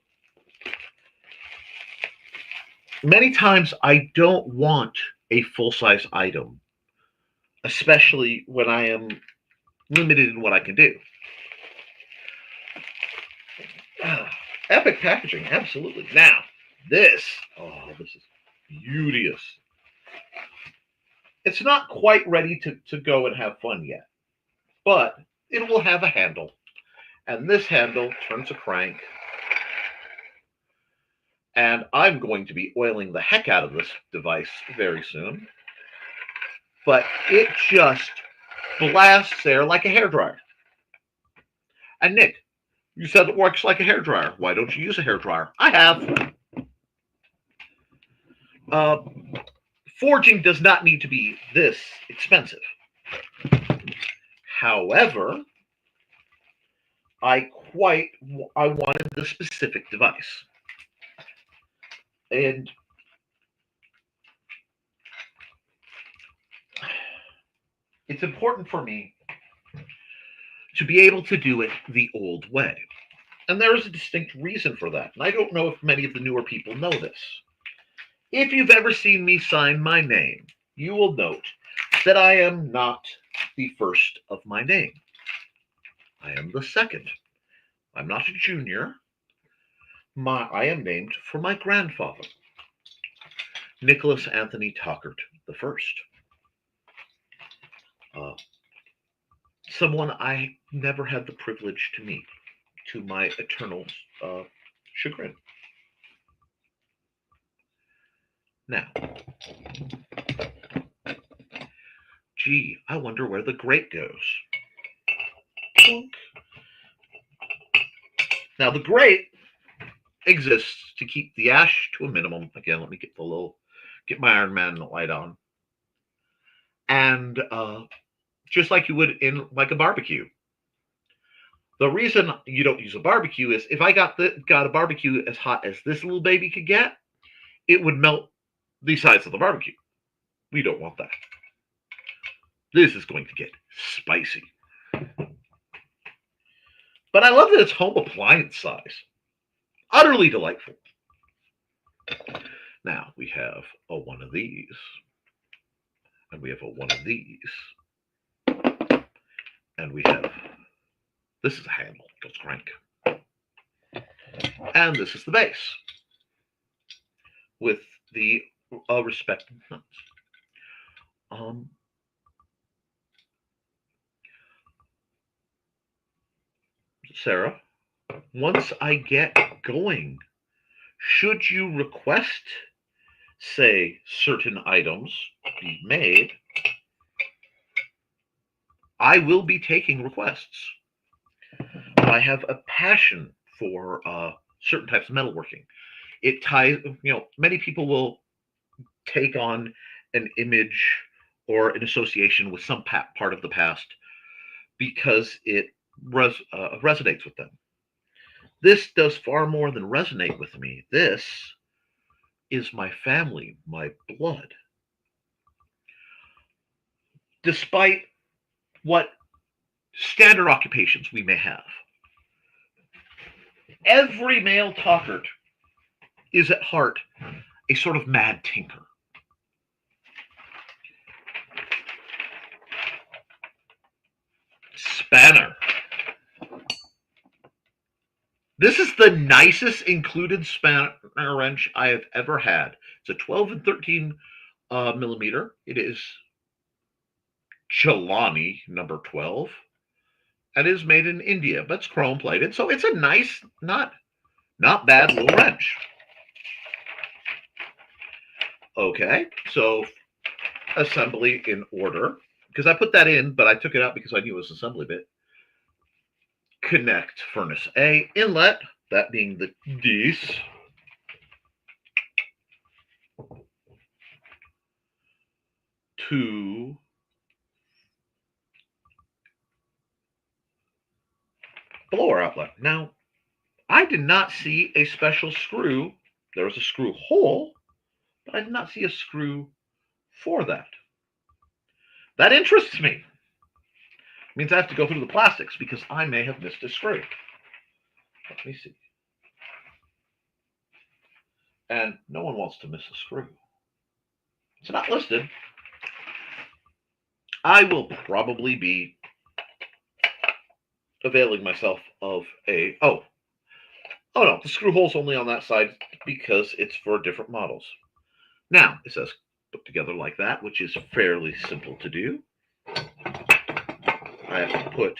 Many times I don't want a full-size item, especially when I am limited in what I can do. Epic packaging, absolutely. Now, this is beauteous. It's not quite ready to go and have fun yet, but it will have a handle. And this handle turns a crank. And I'm going to be oiling the heck out of this device very soon. But it just blasts air like a hairdryer. And Nick, you said it works like a hairdryer. Why don't you use a hairdryer? I have. Forging does not need to be this expensive. However, I wanted the specific device. And it's important for me to be able to do it the old way. And there is a distinct reason for that. And I don't know if many of the newer people know this. If you've ever seen me sign my name, you will note that I am not the first of my name. I am the second. I'm not a junior. I am named for my grandfather, Nicholas Anthony Tockert the First. Someone I never had the privilege to meet, to my eternal chagrin. Now, gee, I wonder where the grate goes. Now, the grate exists to keep the ash to a minimum. Again, let me get my Iron Man light on. And just like you would in like a barbecue. The reason you don't use a barbecue is if I got a barbecue as hot as this little baby could get, it would melt the sides of the barbecue. We don't want that. This is going to get spicy. But I love that it's home appliance size. Utterly delightful. Now we have a one of these. And we have a one of these. And we have, this is a handle, goes crank. And this is the base. With the respective nuts. Sarah, once I get going, should you request, say, certain items be made, I will be taking requests. I have a passion for certain types of metalworking. It ties, many people will take on an image or an association with some part of the past because it resonates with them. This does far more than resonate with me. This is my family, my blood. Despite what standard occupations we may have, every male Tockert is at heart a sort of mad tinker. Spanner. This is the nicest included spanner wrench I have ever had. It's a 12 and 13 millimeter. It is Chelani number 12. And is made in India, but it's chrome plated. So it's a nice, not bad little wrench. Okay, so assembly in order. Because I put that in, but I took it out because I knew it was assembly bit. Connect furnace A inlet, that being the this. To blower outlet. Now, I did not see a special screw. There was a screw hole, but I did not see a screw for that. That interests me. It means I have to go through the plastics because I may have missed a screw. Let me see. And no one wants to miss a screw. It's not listed. I will probably be availing myself of a... Oh no, the screw hole's only on that side because it's for different models. Now, it says put together like that, which is fairly simple to do. I have to put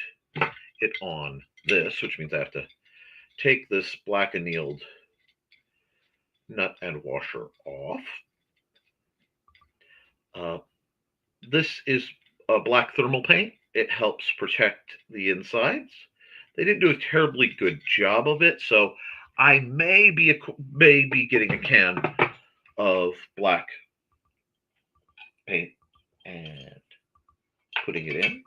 it on this, which means I have to take this black annealed nut and washer off. This is a black thermal paint. It helps protect the insides. They didn't do a terribly good job of it, so I may be getting a can of black paint and putting it in.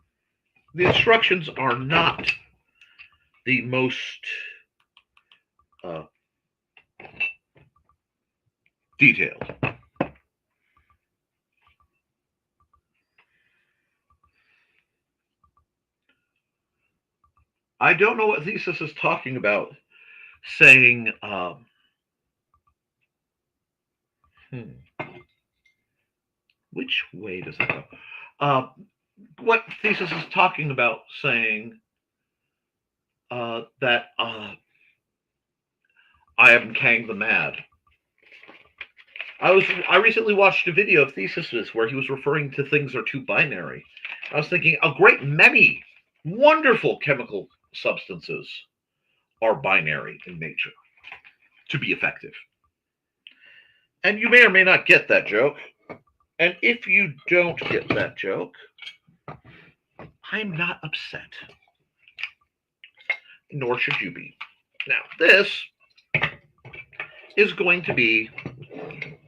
The instructions are not the most detailed. I don't know what Thesis is talking about, saying, which way does it go? What Thesis is talking about, saying that I am Kang the Mad. I recently watched a video of Thesis's where he was referring to things are too binary. I was thinking a great many wonderful chemical substances are binary in nature to be effective. And you may or may not get that joke. And if you don't get that joke, I'm not upset. Nor should you be. Now, this is going to be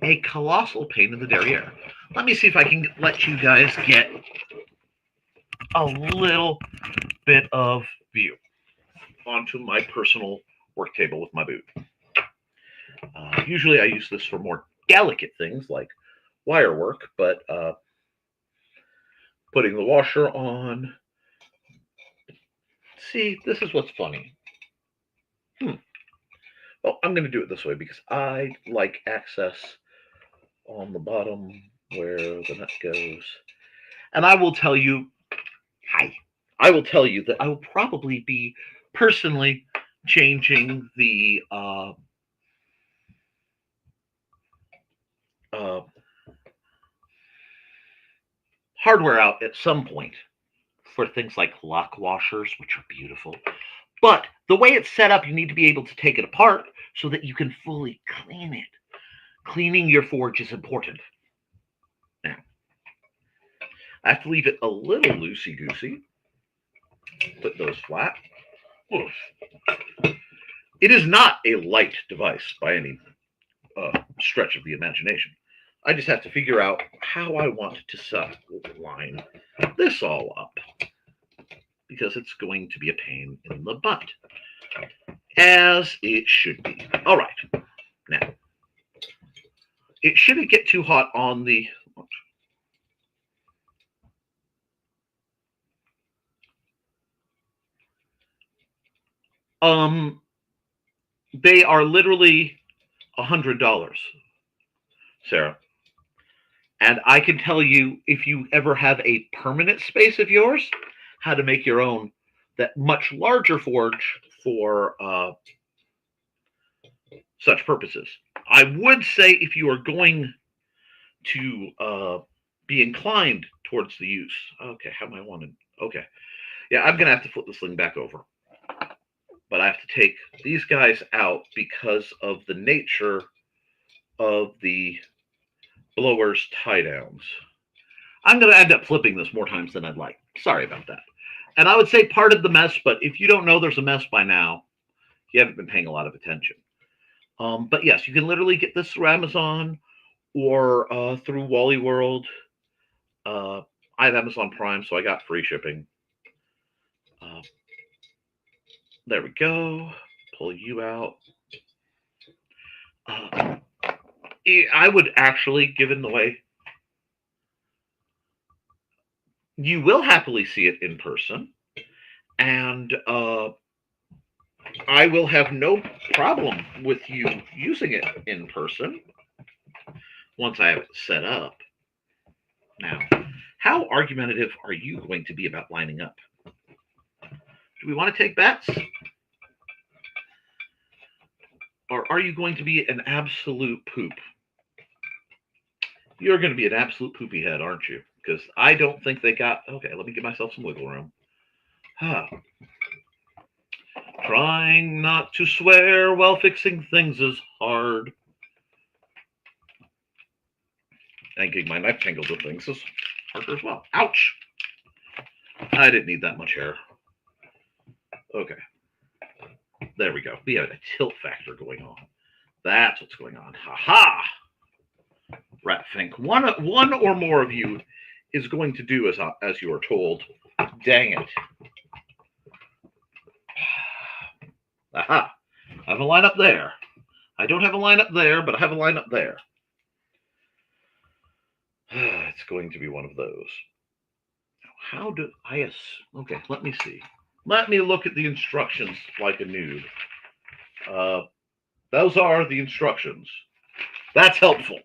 a colossal pain in the derriere. Let me see if I can let you guys get a little bit of view onto my personal work table with my boot. Usually I use this for more delicate things like wire work, but putting the washer on. See, this is what's funny. Well, I'm going to do it this way because I like access on the bottom where the nut goes. And I will tell you, I will tell you that I will probably be personally changing the hardware out at some point for things like lock washers, which are beautiful. But the way it's set up, you need to be able to take it apart so that you can fully clean it. Cleaning your forge is important. Now, I have to leave it a little loosey-goosey. Put those flat. Oof. It is not a light device by any stretch of the imagination. I just have to figure out how I want to line this all up, because it's going to be a pain in the butt, as it should be. All right. Now, it shouldn't get too hot on the... They are literally $100, Sarah. And I can tell you, if you ever have a permanent space of yours, how to make your own, that much larger forge for such purposes. I would say if you are going to be inclined towards the use. Okay, how am I wanting? Okay, yeah, I'm gonna have to flip this thing back over, but I have to take these guys out because of the nature of the blower's tie downs. I'm gonna end up flipping this more times than I'd like. Sorry about that. And I would say part of the mess, but if you don't know there's a mess by now, you haven't been paying a lot of attention. But yes, you can literally get this through Amazon or through Wally World. I have Amazon Prime, so I got free shipping. There we go. Pull you out. I would actually, given the way, you will happily see it in person, and I will have no problem with you using it in person once I have it set up. Now, how argumentative are you going to be about lining up? Do we want to take bets? Or are you going to be an absolute poop? You're going to be an absolute poopy head, aren't you? Because I don't think they got... Okay, let me give myself some wiggle room. Trying not to swear while fixing things is hard. And getting my knife tangled with things is harder as well. Ouch! I didn't need that much hair. Okay. There we go. We have a tilt factor going on. That's what's going on. Ha-ha! Rat think one or more of you is going to do as you are told. Dang it. Aha. I have a line up there. I don't have a line up there, but I have a line up there. It's going to be one of those. How do I... Okay, let me see. Let me look at the instructions like a noob. Those are the instructions. That's helpful.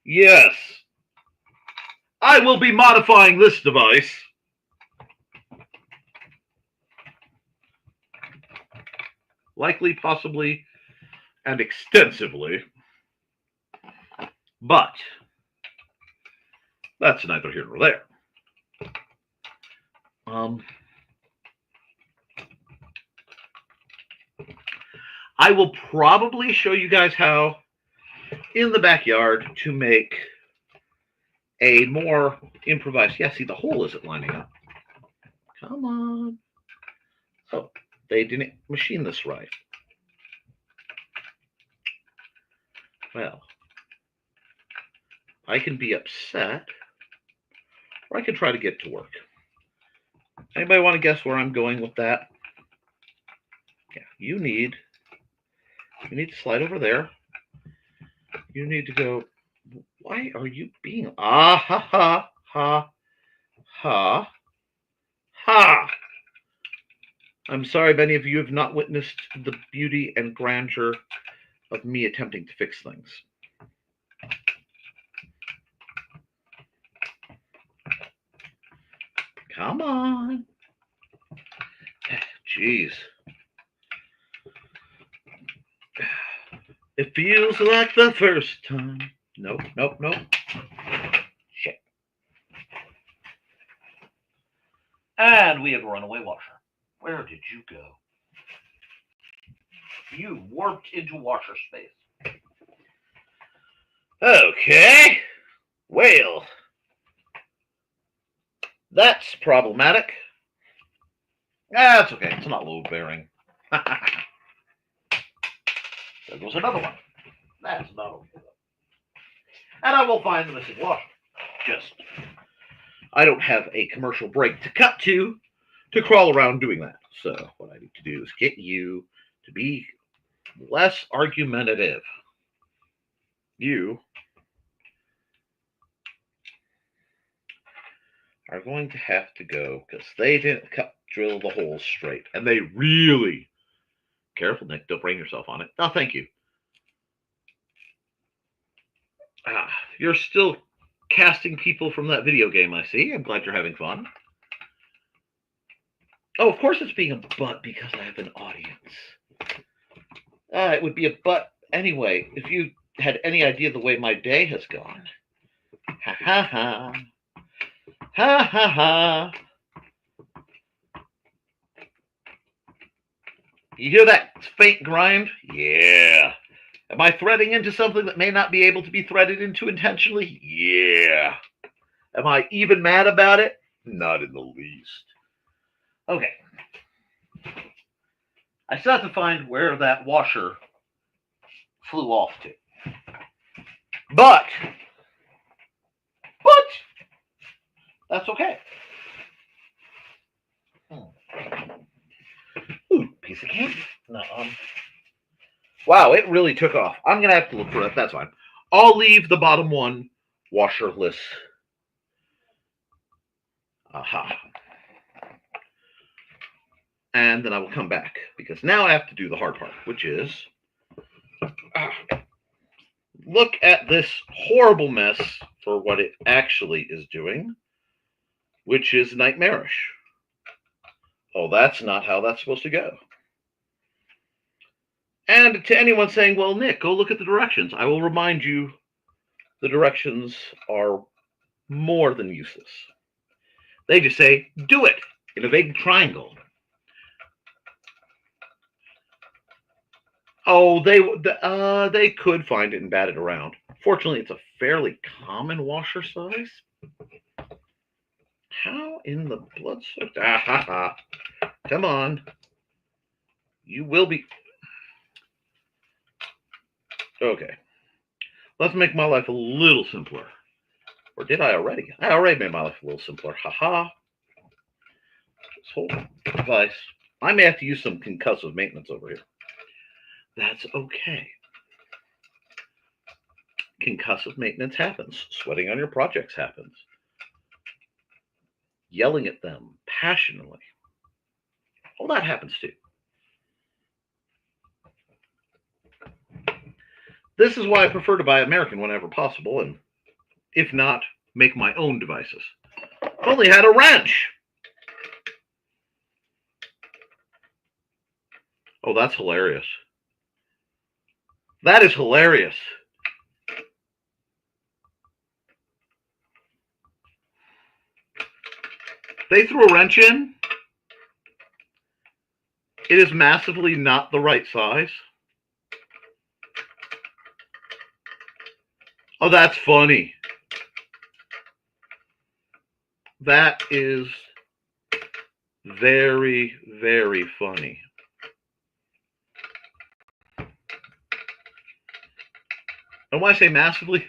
Yes. I will be modifying this device. Likely, possibly, and extensively. But that's neither here nor there. I will probably show you guys how in the backyard to make a more improvised... Yeah, see, the hole isn't lining up. Come on. Oh, they didn't machine this right. Well, I can be upset, or I can try to get to work. Anybody want to guess where I'm going with that? Yeah, you need to slide over there. You need to go. Why are you being... Ah, ha, ha, ha, ha, ha. I'm sorry if any of you have not witnessed the beauty and grandeur of me attempting to fix things. Come on. Jeez. It feels like the first time. Nope, nope, nope. Shit. And we have a runaway washer. Where did you go? You warped into washer space. Okay. Well, that's problematic. That's okay. It's not load bearing. There goes another one. That's not okay. And I will find the missing washer. I don't have a commercial break to cut to crawl around doing that. So what I need to do is get you to be less argumentative. You are going to have to go because they didn't drill the holes straight. And they really... Careful, Nick. Don't brain yourself on it. Oh, thank you. You're still casting people from that video game, I see. I'm glad you're having fun. Oh, of course it's being a butt because I have an audience. It would be a butt anyway if you had any idea the way my day has gone. Ha ha ha. Ha ha ha. You hear that faint grind? Yeah. Am I threading into something that may not be able to be threaded into intentionally? Yeah. Am I even mad about it? Not in the least. Okay. I still have to find where that washer flew off to. But that's okay. Ooh, piece of candy. No. Wow, it really took off. I'm gonna have to look for that. That's fine. I'll leave the bottom one washerless. Aha. And then I will come back because now I have to do the hard part, which is look at this horrible mess for what it actually is doing, which is nightmarish. Oh, that's not how that's supposed to go. And to anyone saying, well, Nick, go look at the directions, I will remind you the directions are more than useless. They just say, do it in a big triangle. Oh, they could find it and bat it around. Fortunately, it's a fairly common washer size. How in the blood soaked? Ah, ha, ha. Come on. You will be. Okay. Let's make my life a little simpler. Or did I already? I already made my life a little simpler. Ha ha. This whole device. I may have to use some concussive maintenance over here. That's okay. Concussive maintenance happens. Sweating on your projects happens. Yelling at them passionately. All that happens too. This is why I prefer to buy American whenever possible, and if not, make my own devices. If only had a wrench. Oh, that's hilarious. That is hilarious. They threw a wrench in. It is massively not the right size. Oh, that's funny. That is very, very funny. And when I say massively,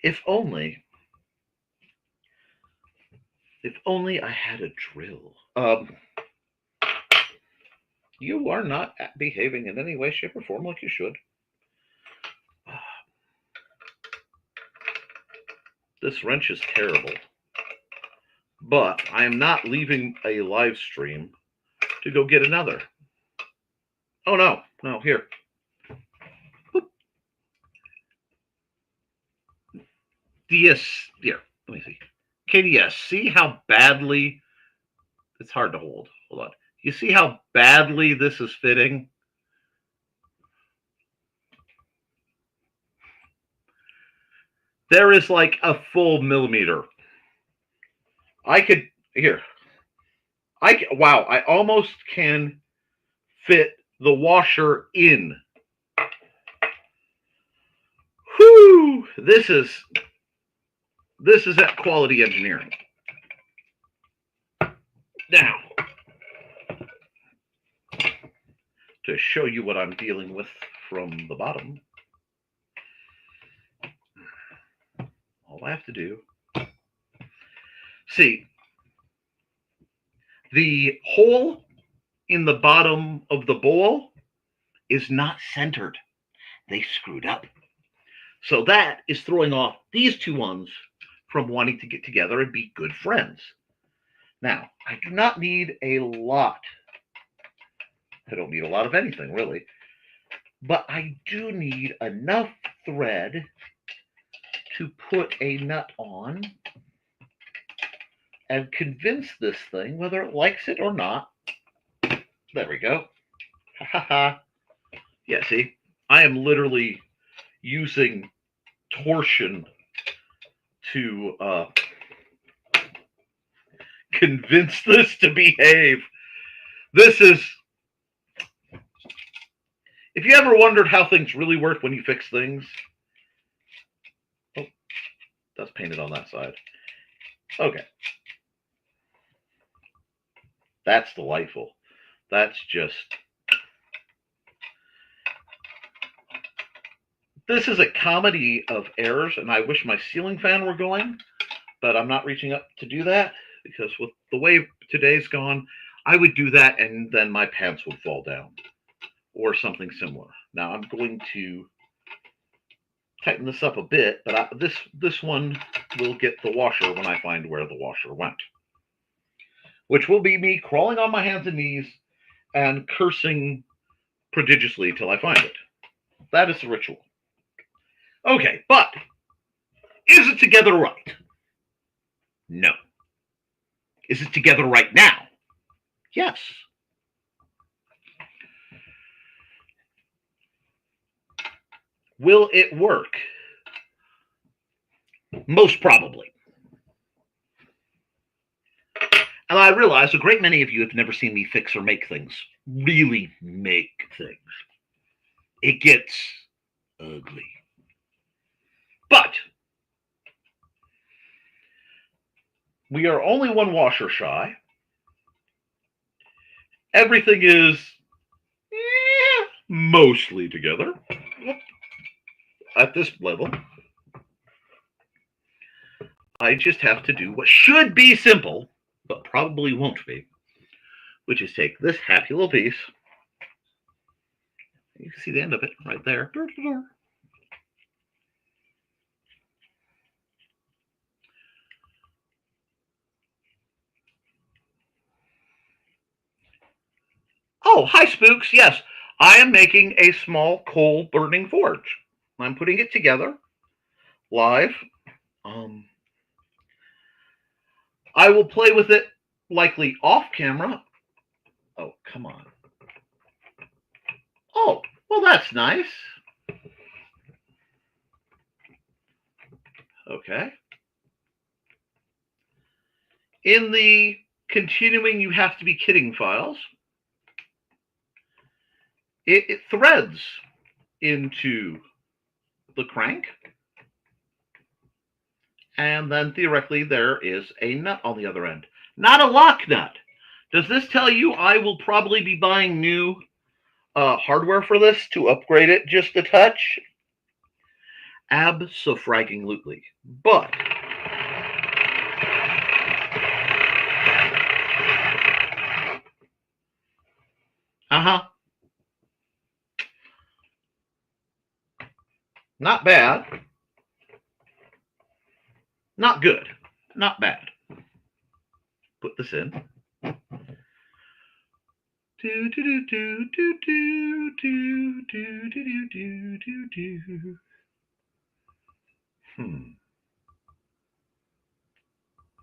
if only I had a drill. You are not behaving in any way, shape, or form like you should. This wrench is terrible. But I am not leaving a live stream to go get another. Oh, no, here. Here, let me see. KDS, see how badly, it's hard to hold. Hold on. You see how badly this is fitting? There is like a full millimeter. Wow, I almost can fit the washer in. Whew, this is that quality engineering. Now, to show you what I'm dealing with from the bottom, all I have to do, see, the hole in the bottom of the bowl is not centered. They screwed up. So that is throwing off these two ones from wanting to get together and be good friends. Now, I do not need a lot. I don't need a lot of anything, really. But I do need enough thread to put a nut on and convince this thing, whether it likes it or not. There we go. Ha ha ha. Yeah, see, I am literally using torsion to convince this to behave. This is, if you ever wondered how things really work when you fix things. Oh, that's painted on that side. Okay. That's delightful. That's just, this is a comedy of errors, and I wish my ceiling fan were going, but I'm not reaching up to do that, because with the way today's gone, I would do that and then my pants would fall down or something similar. Now I'm going to tighten this up a bit, but this one will get the washer when I find where the washer went, which will be me crawling on my hands and knees and cursing prodigiously till I find it. That is the ritual. Okay, but is it together right? No. Is it together right now? Yes. Will it work? Most probably. And I realize a great many of you have never seen me fix or make things. Really make things. It gets ugly. But we are only one washer shy. Everything is mostly together at this level. I just have to do what should be simple, but probably won't be, which is take this happy little piece. You can see the end of it right there. Oh, hi, Spooks. Yes, I am making a small coal burning forge. I'm putting it together live. I will play with it likely off camera. Oh, come on. Oh, well, that's nice. Okay. In the continuing You Have to Be Kidding files, it threads into the crank, and then theoretically there is a nut on the other end. Not a lock nut. Does this tell you I will probably be buying new hardware for this to upgrade it just a touch? Abso-fragging-lutely. But not bad. Not good. Not bad. Put this in.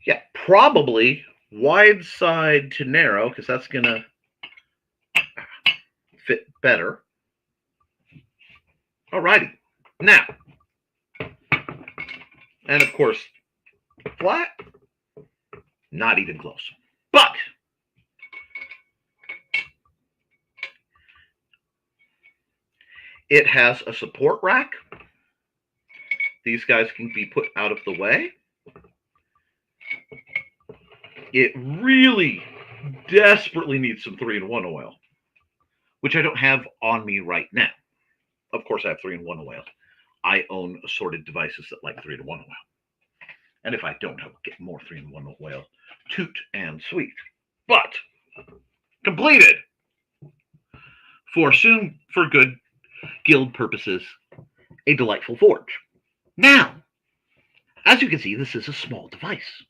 Yeah, probably wide side to narrow, because that's going to fit better. Alrighty. Now, and of course, flat, not even close. But it has a support rack. These guys can be put out of the way. It really desperately needs some 3-in-1 oil, which I don't have on me right now. Of course, I have 3-in-1 oil. I own assorted devices that like 3-in-1 oil. And if I don't, I will get more 3-in-1 oil. Toot and sweet. But completed for good guild purposes, a delightful forge. Now, as you can see, this is a small device.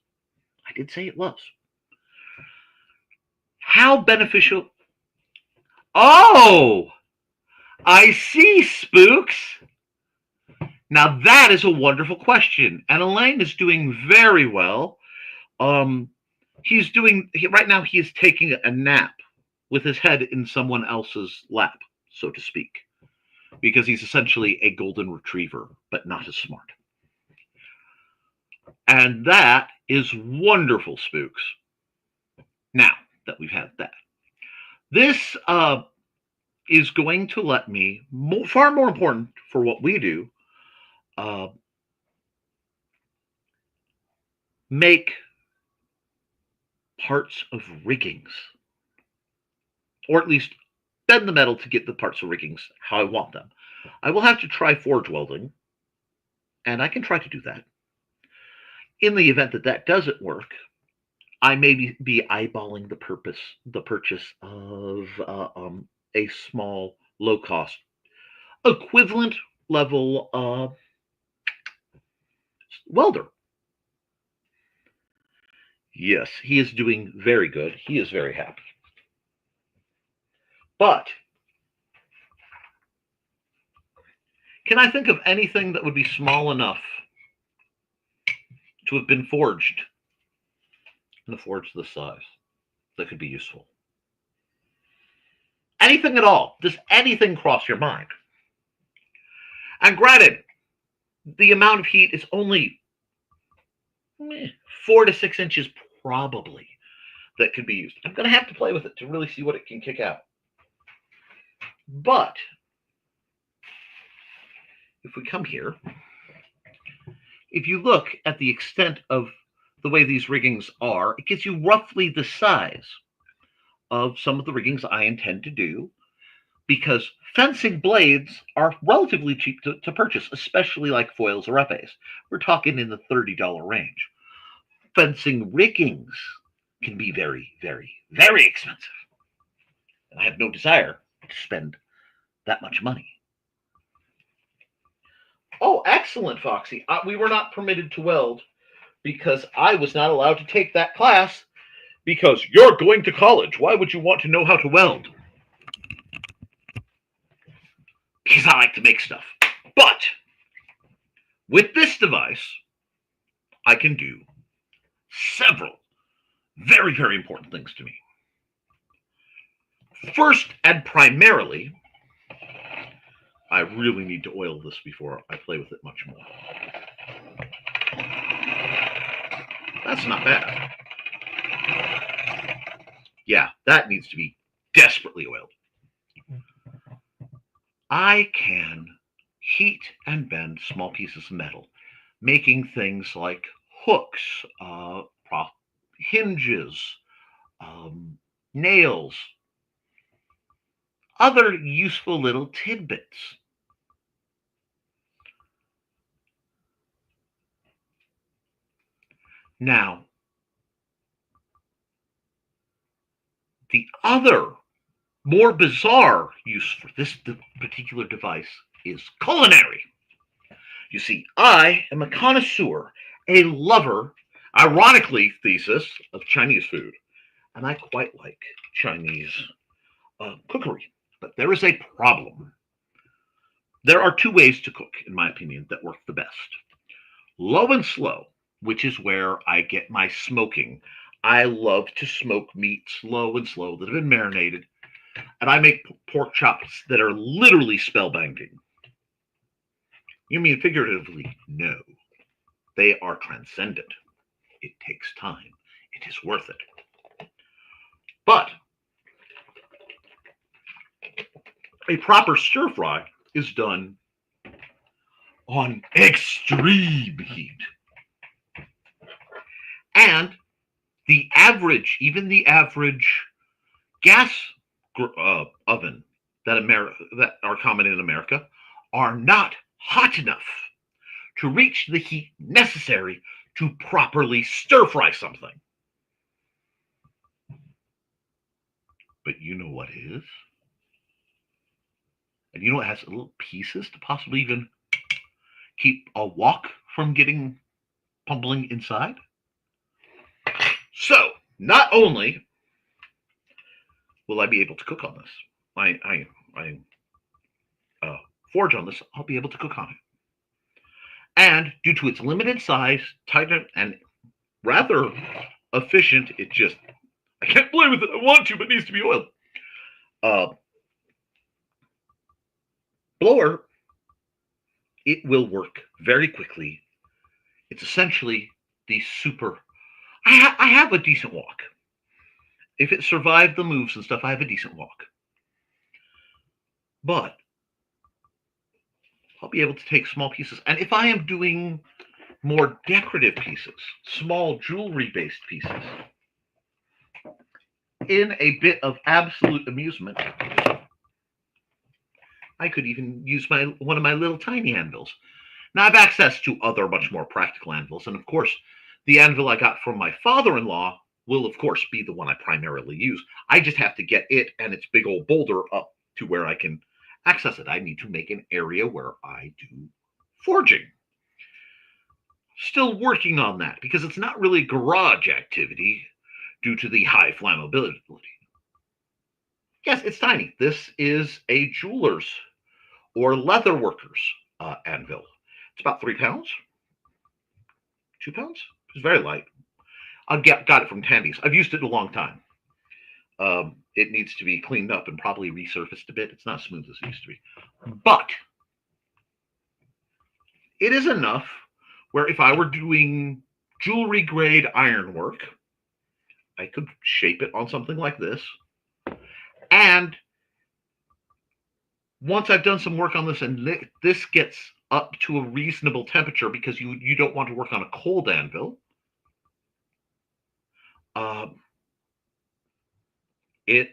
I did say it was. How beneficial? Oh, I see, Spooks. Now that is a wonderful question, and Elaine is doing very well. right now he is taking a nap with his head in someone else's lap, so to speak, because he's essentially a golden retriever, but not as smart. And that is wonderful, spooks. Now that we've had that, this is going to let me, far more important for what we do, make parts of riggings, or at least bend the metal to get the parts of riggings how I want them. I will have to try forge welding, and I can try to do that. In the event that that doesn't work, I may be eyeballing the purchase of a small, low-cost, equivalent level welder. Yes, he is doing very good. He is very happy. But can I think of anything that would be small enough to have been forged in a forge this size that could be useful? Anything at all? Does anything cross your mind? And granted, the amount of heat is only 4 to 6 inches probably that could be used. I'm going to have to play with it to really see what it can kick out. But if we come here, if you look at the extent of the way these riggings are, it gives you roughly the size of some of the riggings I intend to do, because fencing blades are relatively cheap to purchase, especially like foils or epées. We're talking in the $30 range. Fencing riggings can be very, very, very expensive. And I have no desire to spend that much money. Oh, excellent, Foxy. We were not permitted to weld because I was not allowed to take that class because you're going to college. Why would you want to know how to weld? Because I like to make stuff. But with this device, I can do several very, very important things to me. First and primarily, I really need to oil this before I play with it much more. That's not bad. Yeah, that needs to be desperately oiled. I can heat and bend small pieces of metal, making things like hooks, hinges, nails, other useful little tidbits. Now, the other more bizarre use for this particular device is culinary. You see, I am a connoisseur, a lover, ironically, thesis of Chinese food, and I quite like Chinese cookery. But there is a problem. There are two ways to cook, in my opinion, that work the best. Low and slow, which is where I get my smoking. I love to smoke meats low and slow that have been marinated, and I make pork chops that are literally spellbinding. You mean figuratively? No. They are transcendent. It takes time. It is worth it. But a proper stir fry is done on extreme heat. And even the average gas oven that are common in America are not hot enough to reach the heat necessary to properly stir fry something. But you know what is? And you know it has little pieces to possibly even keep a wok from getting pumbling inside? So, not only will I be able to cook on this, I forge on this, I'll be able to cook on it. And due to its limited size, tight, and rather efficient. It just, I can't play with it. I want to, but it needs to be oiled. Blower, it will work very quickly. It's essentially the super. I have a decent walk. If it survived the moves and stuff, I have a decent walk. But I'll be able to take small pieces. And if I am doing more decorative pieces, small jewelry based pieces, in a bit of absolute amusement, I could even use one of my little tiny anvils. Now I have access to other much more practical anvils, and of course, the anvil I got from my father-in-law will of course be the one I primarily use. I just have to get it and its big old boulder up to where I can access it. I need to make an area where I do forging. Still working on that because it's not really garage activity due to the high flammability. Yes, it's tiny. This is a jeweler's or leather worker's anvil. It's about 3 pounds, 2 pounds. It's very light. I got it from Tandy's. I've used it in a long time. It needs to be cleaned up and probably resurfaced a bit. It's not as smooth as it used to be. But it is enough where if I were doing jewelry grade ironwork, I could shape it on something like this. And once I've done some work on this and this gets up to a reasonable temperature because you don't want to work on a cold anvil, it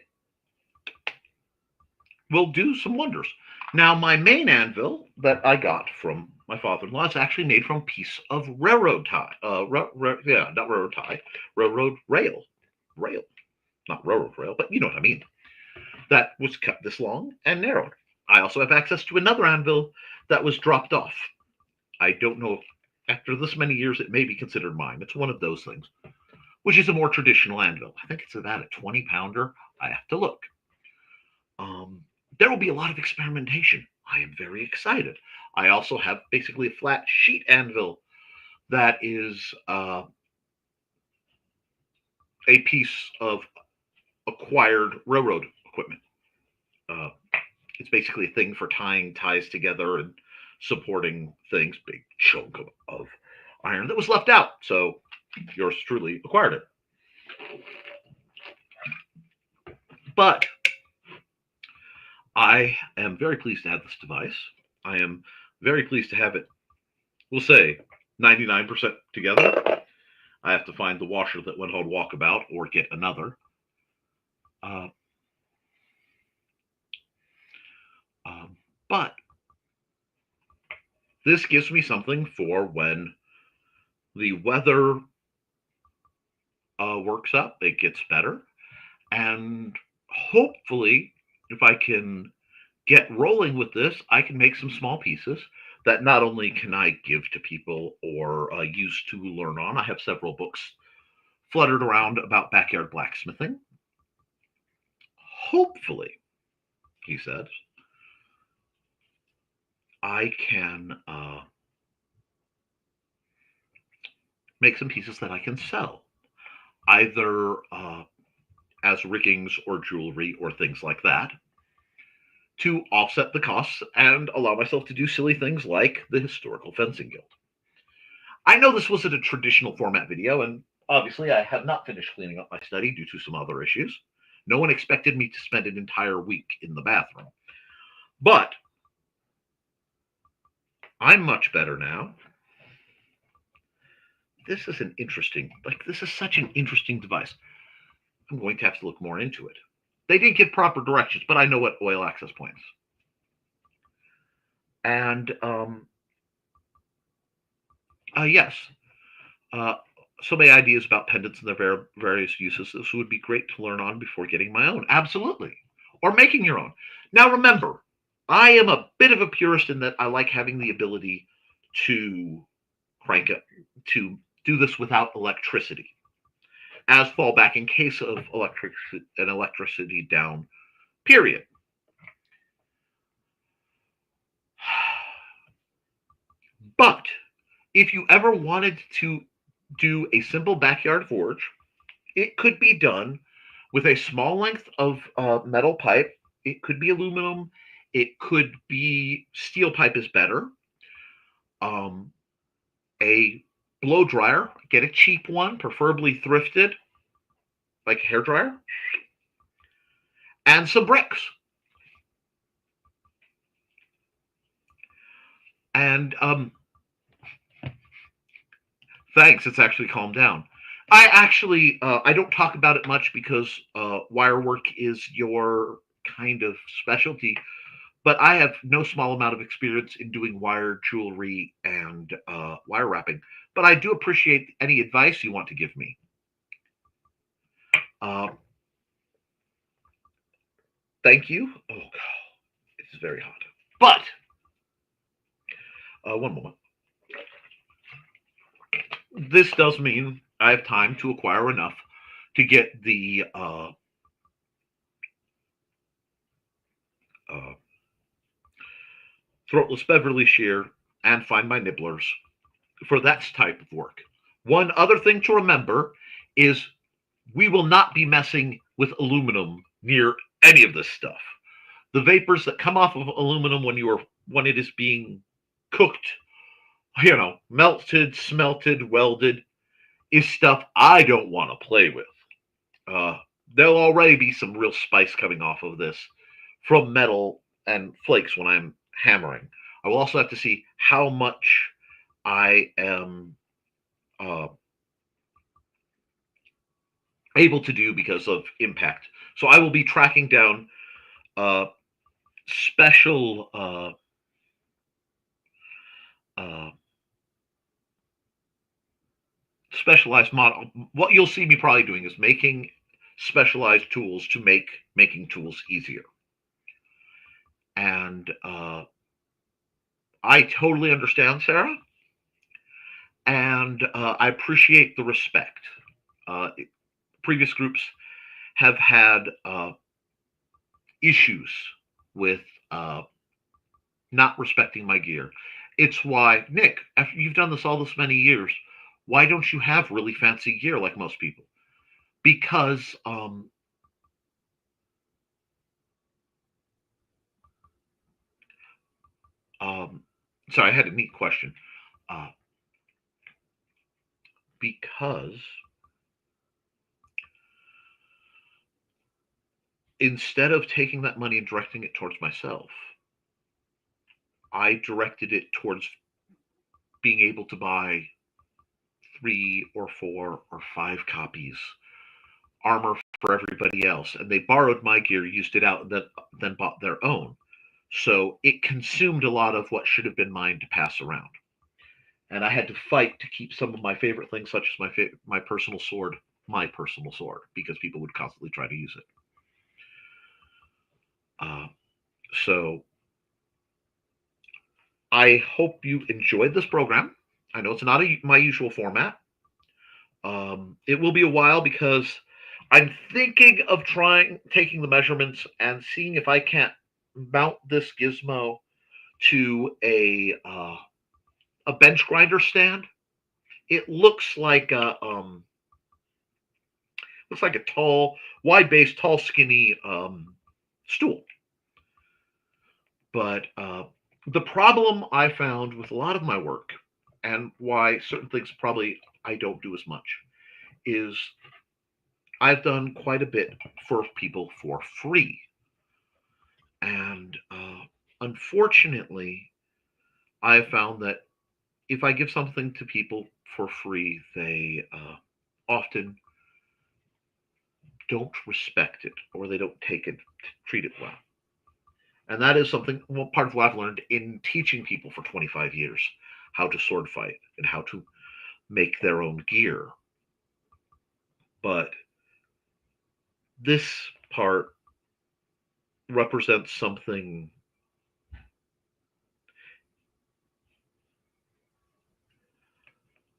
will do some wonders. Now, my main anvil that I got from my father-in-law is actually made from a piece of railroad tie. Not railroad tie, railroad rail. Not railroad rail, but you know what I mean. That was cut this long and narrowed. I also have access to another anvil that was dropped off. I don't know if after this many years it may be considered mine. It's one of those things, which is a more traditional anvil. I think it's about a 20-pounder. I have to look. There will be a lot of experimentation. I am very excited. I also have basically a flat sheet anvil that is a piece of acquired railroad equipment. It's basically a thing for tying ties together and supporting things. Big chunk of iron that was left out. So yours truly acquired it. But I am very pleased to have this device. I am very pleased to have it, we'll say, 99% together. I have to find the washer that went on walkabout or get another. But this gives me something for when the weather works up, it gets better. And hopefully, if I can get rolling with this, I can make some small pieces that not only can I give to people or use to learn on. I have several books fluttered around about backyard blacksmithing. Hopefully, he said, I can make some pieces that I can sell, either as riggings or jewelry or things like that, to offset the costs and allow myself to do silly things like the Historical Fencing Guild. I know this wasn't a traditional format video, and obviously I have not finished cleaning up my study due to some other issues. No one expected me to spend an entire week in the bathroom. But I'm much better now. This is this is such an interesting device. I'm going to have to look more into it. They didn't give proper directions, but I know what oil access points. And yes, so many ideas about pendants and their various uses. This would be great to learn on before getting my own. Absolutely. Or making your own. Now remember, I am a bit of a purist in that I like having the ability to crank it, to do this without electricity as fallback in case of electricity down, period. But if you ever wanted to do a simple backyard forge It could be done with a small length of metal pipe. It could be aluminum. It could be steel pipe is better. Um, a blow dryer, get a cheap one, preferably thrifted, like a hair dryer, and some bricks. And thanks, it's actually calmed down. I don't talk about it much because wire work is your kind of specialty, but I have no small amount of experience in doing wire jewelry and wire wrapping. But I do appreciate any advice you want to give me. Uh, Thank you. Oh, God, it's very hot. But one moment. This does mean I have time to acquire enough to get the uh, throatless Beverly shear and find my nibblers for that type of work. One other thing to remember is we will not be messing with aluminum near any of this stuff. The vapors that come off of aluminum when it is being cooked, melted, smelted, welded, is stuff I don't want to play with. Uh, there'll already be some real spice coming off of this from metal and flakes when I'm hammering. I will also have to see how much I am uh, able to do because of impact. So I will be tracking down uh, special uh, specialized model. What you'll see me probably doing is making specialized tools to make making tools easier. And I totally understand, Sarah, and I appreciate the respect. Uh, Previous groups have had issues with not respecting my gear. It's why, Nick, after you've done this all this many years, why don't you have really fancy gear like most people? Because um, sorry, I had a neat question. Uh, because instead of taking that money and directing it towards myself, I directed it towards being able to buy 3 or 4 or 5 copies, armor for everybody else, and they borrowed my gear, used it out, and then bought their own. So it consumed a lot of what should have been mine to pass around, and I had to fight to keep some of my favorite things, such as my personal sword, because people would constantly try to use it. Uh, so I hope you enjoyed this program. I know it's not my usual format. It will be a while because I'm thinking of taking the measurements and seeing if I can't mount this gizmo to a bench grinder stand. It looks like a tall, wide base, tall, skinny stool. But the problem I found with a lot of my work, and why certain things probably I don't do as much, is I've done quite a bit for people for free. And unfortunately, I have found that if I give something to people for free, they often don't respect it or they don't treat it well. And that is something, well, part of what I've learned in teaching people for 25 years how to sword fight and how to make their own gear. But this part represents something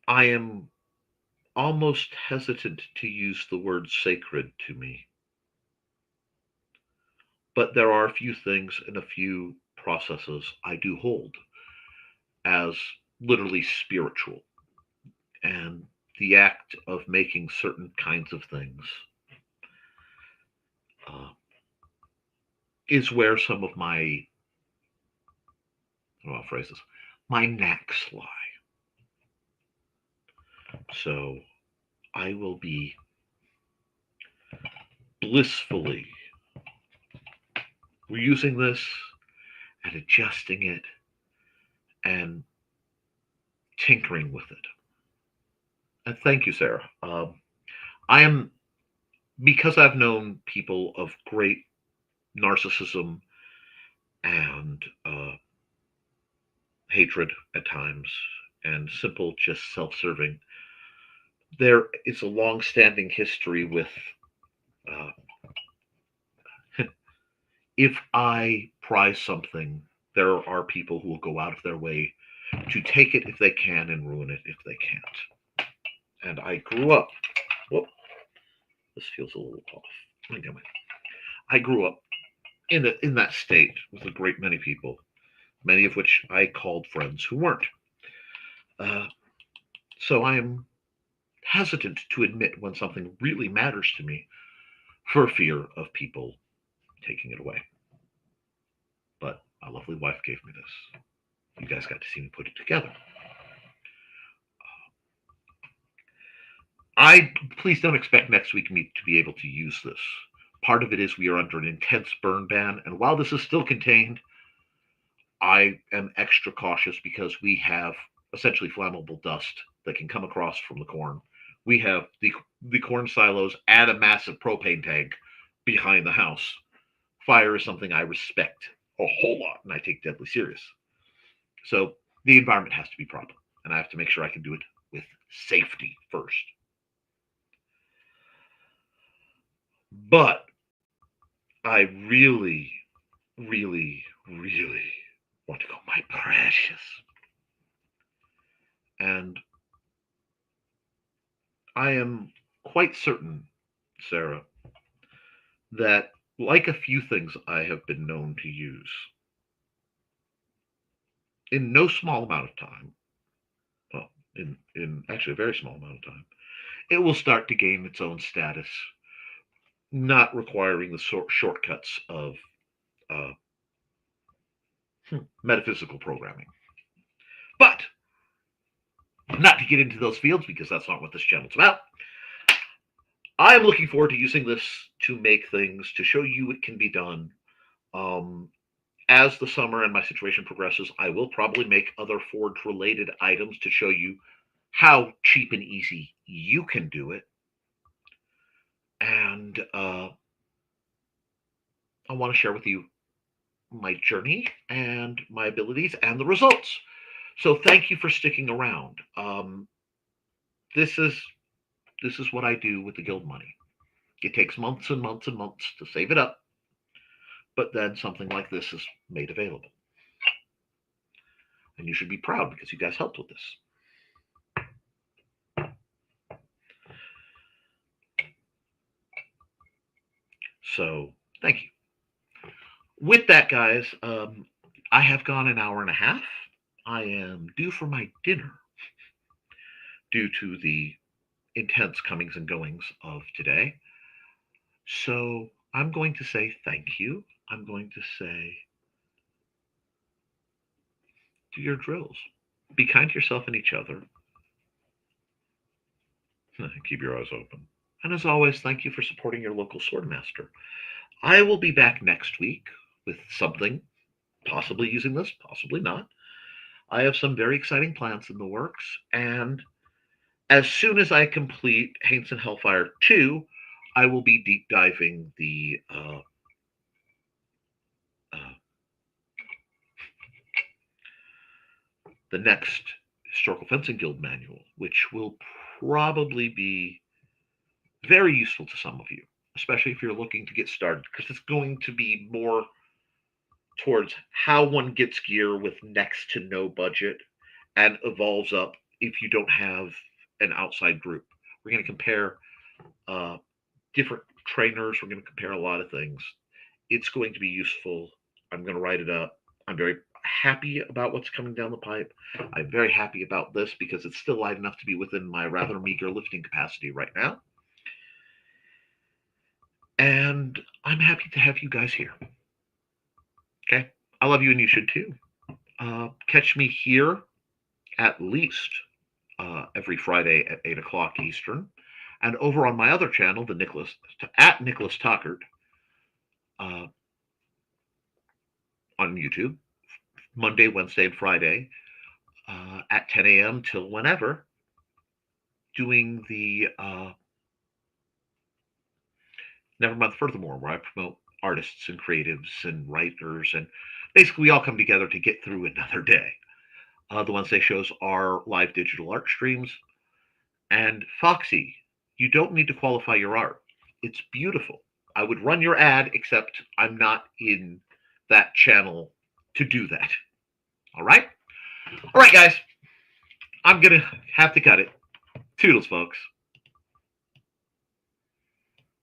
I am almost hesitant to use the word sacred to me. But there are a few things and a few processes I do hold as literally spiritual. And the act of making certain kinds of things uh, is where some of my, well, I'll phrase this, my knacks lie. So I will be blissfully using this and adjusting it and tinkering with it. And thank you, Sarah. I am, because I've known people of great narcissism and hatred at times and simple, just self serving, there is a long standing history with uh, if I prize something, there are people who will go out of their way to take it if they can and ruin it if they can't. And I grew up, whoop, this feels a little off. Anyway, I grew up in that state with a great many people, many of which I called friends who weren't. Uh, so I am hesitant to admit when something really matters to me for fear of people taking it away. But my lovely wife gave me this. You guys got to see me put it together. I Please don't expect next week me to be able to use this. Part of it is we are under an intense burn ban, and while this is still contained, I am extra cautious because we have essentially flammable dust that can come across from the corn. We have the corn silos and a massive propane tank behind the house. Fire is something I respect a whole lot and I take deadly serious. So the environment has to be proper, and I have to make sure I can do it with safety first. But I really, really, really want to go, my precious. And I am quite certain, Sarah, that like a few things I have been known to use, in no small amount of time, well, in actually a very small amount of time, it will start to gain its own status, not requiring the shortcuts of uh, metaphysical programming. But not to get into those fields because that's not what this channel's about. I'm looking forward to using this to make things, to show you it can be done. Um, as the summer and my situation progresses, I will probably make other Forge related items to show you how cheap and easy you can do it. And I want to share with you my journey and my abilities and the results. So thank you for sticking around. This is what I do with the guild money. It takes months and months and months to save it up, but then something like this is made available. And you should be proud because you guys helped with this. So thank you. With that, guys, I have gone an hour and a half. I am due for my dinner due to the intense comings and goings of today. So I'm going to say thank you. I'm going to say, do your drills. Be kind to yourself and each other. Keep your eyes open. And as always, thank you for supporting your local swordmaster. I will be back next week with something, possibly using this, possibly not. I have some very exciting plans in the works, and as soon as I complete Haints and Hellfire 2, I will be deep diving the next Historical Fencing Guild manual, which will probably be very useful to some of you, especially if you're looking to get started, because it's going to be more towards how one gets gear with next to no budget and evolves up if you don't have an outside group. We're going to compare different trainers. We're going to compare a lot of things. It's going to be useful. I'm going to write it up. I'm very happy about what's coming down the pipe. I'm very happy about this because it's still light enough to be within my rather meager lifting capacity right now. And I'm happy to have you guys here. Okay? I love you and you should too. Catch me here at least every Friday at 8 o'clock Eastern. And over on my other channel, the Nicholas Tuckert, on YouTube, Monday, Wednesday, and Friday at 10 a.m. till whenever, doing the Never Mind Furthermore, where I promote artists and creatives and writers, and basically we all come together to get through another day. The Wednesday shows are live digital art streams. And Foxy, you don't need to qualify your art. It's beautiful. I would run your ad, except I'm not in that channel to do that. All right? All right, guys. I'm going to have to cut it. Toodles, folks.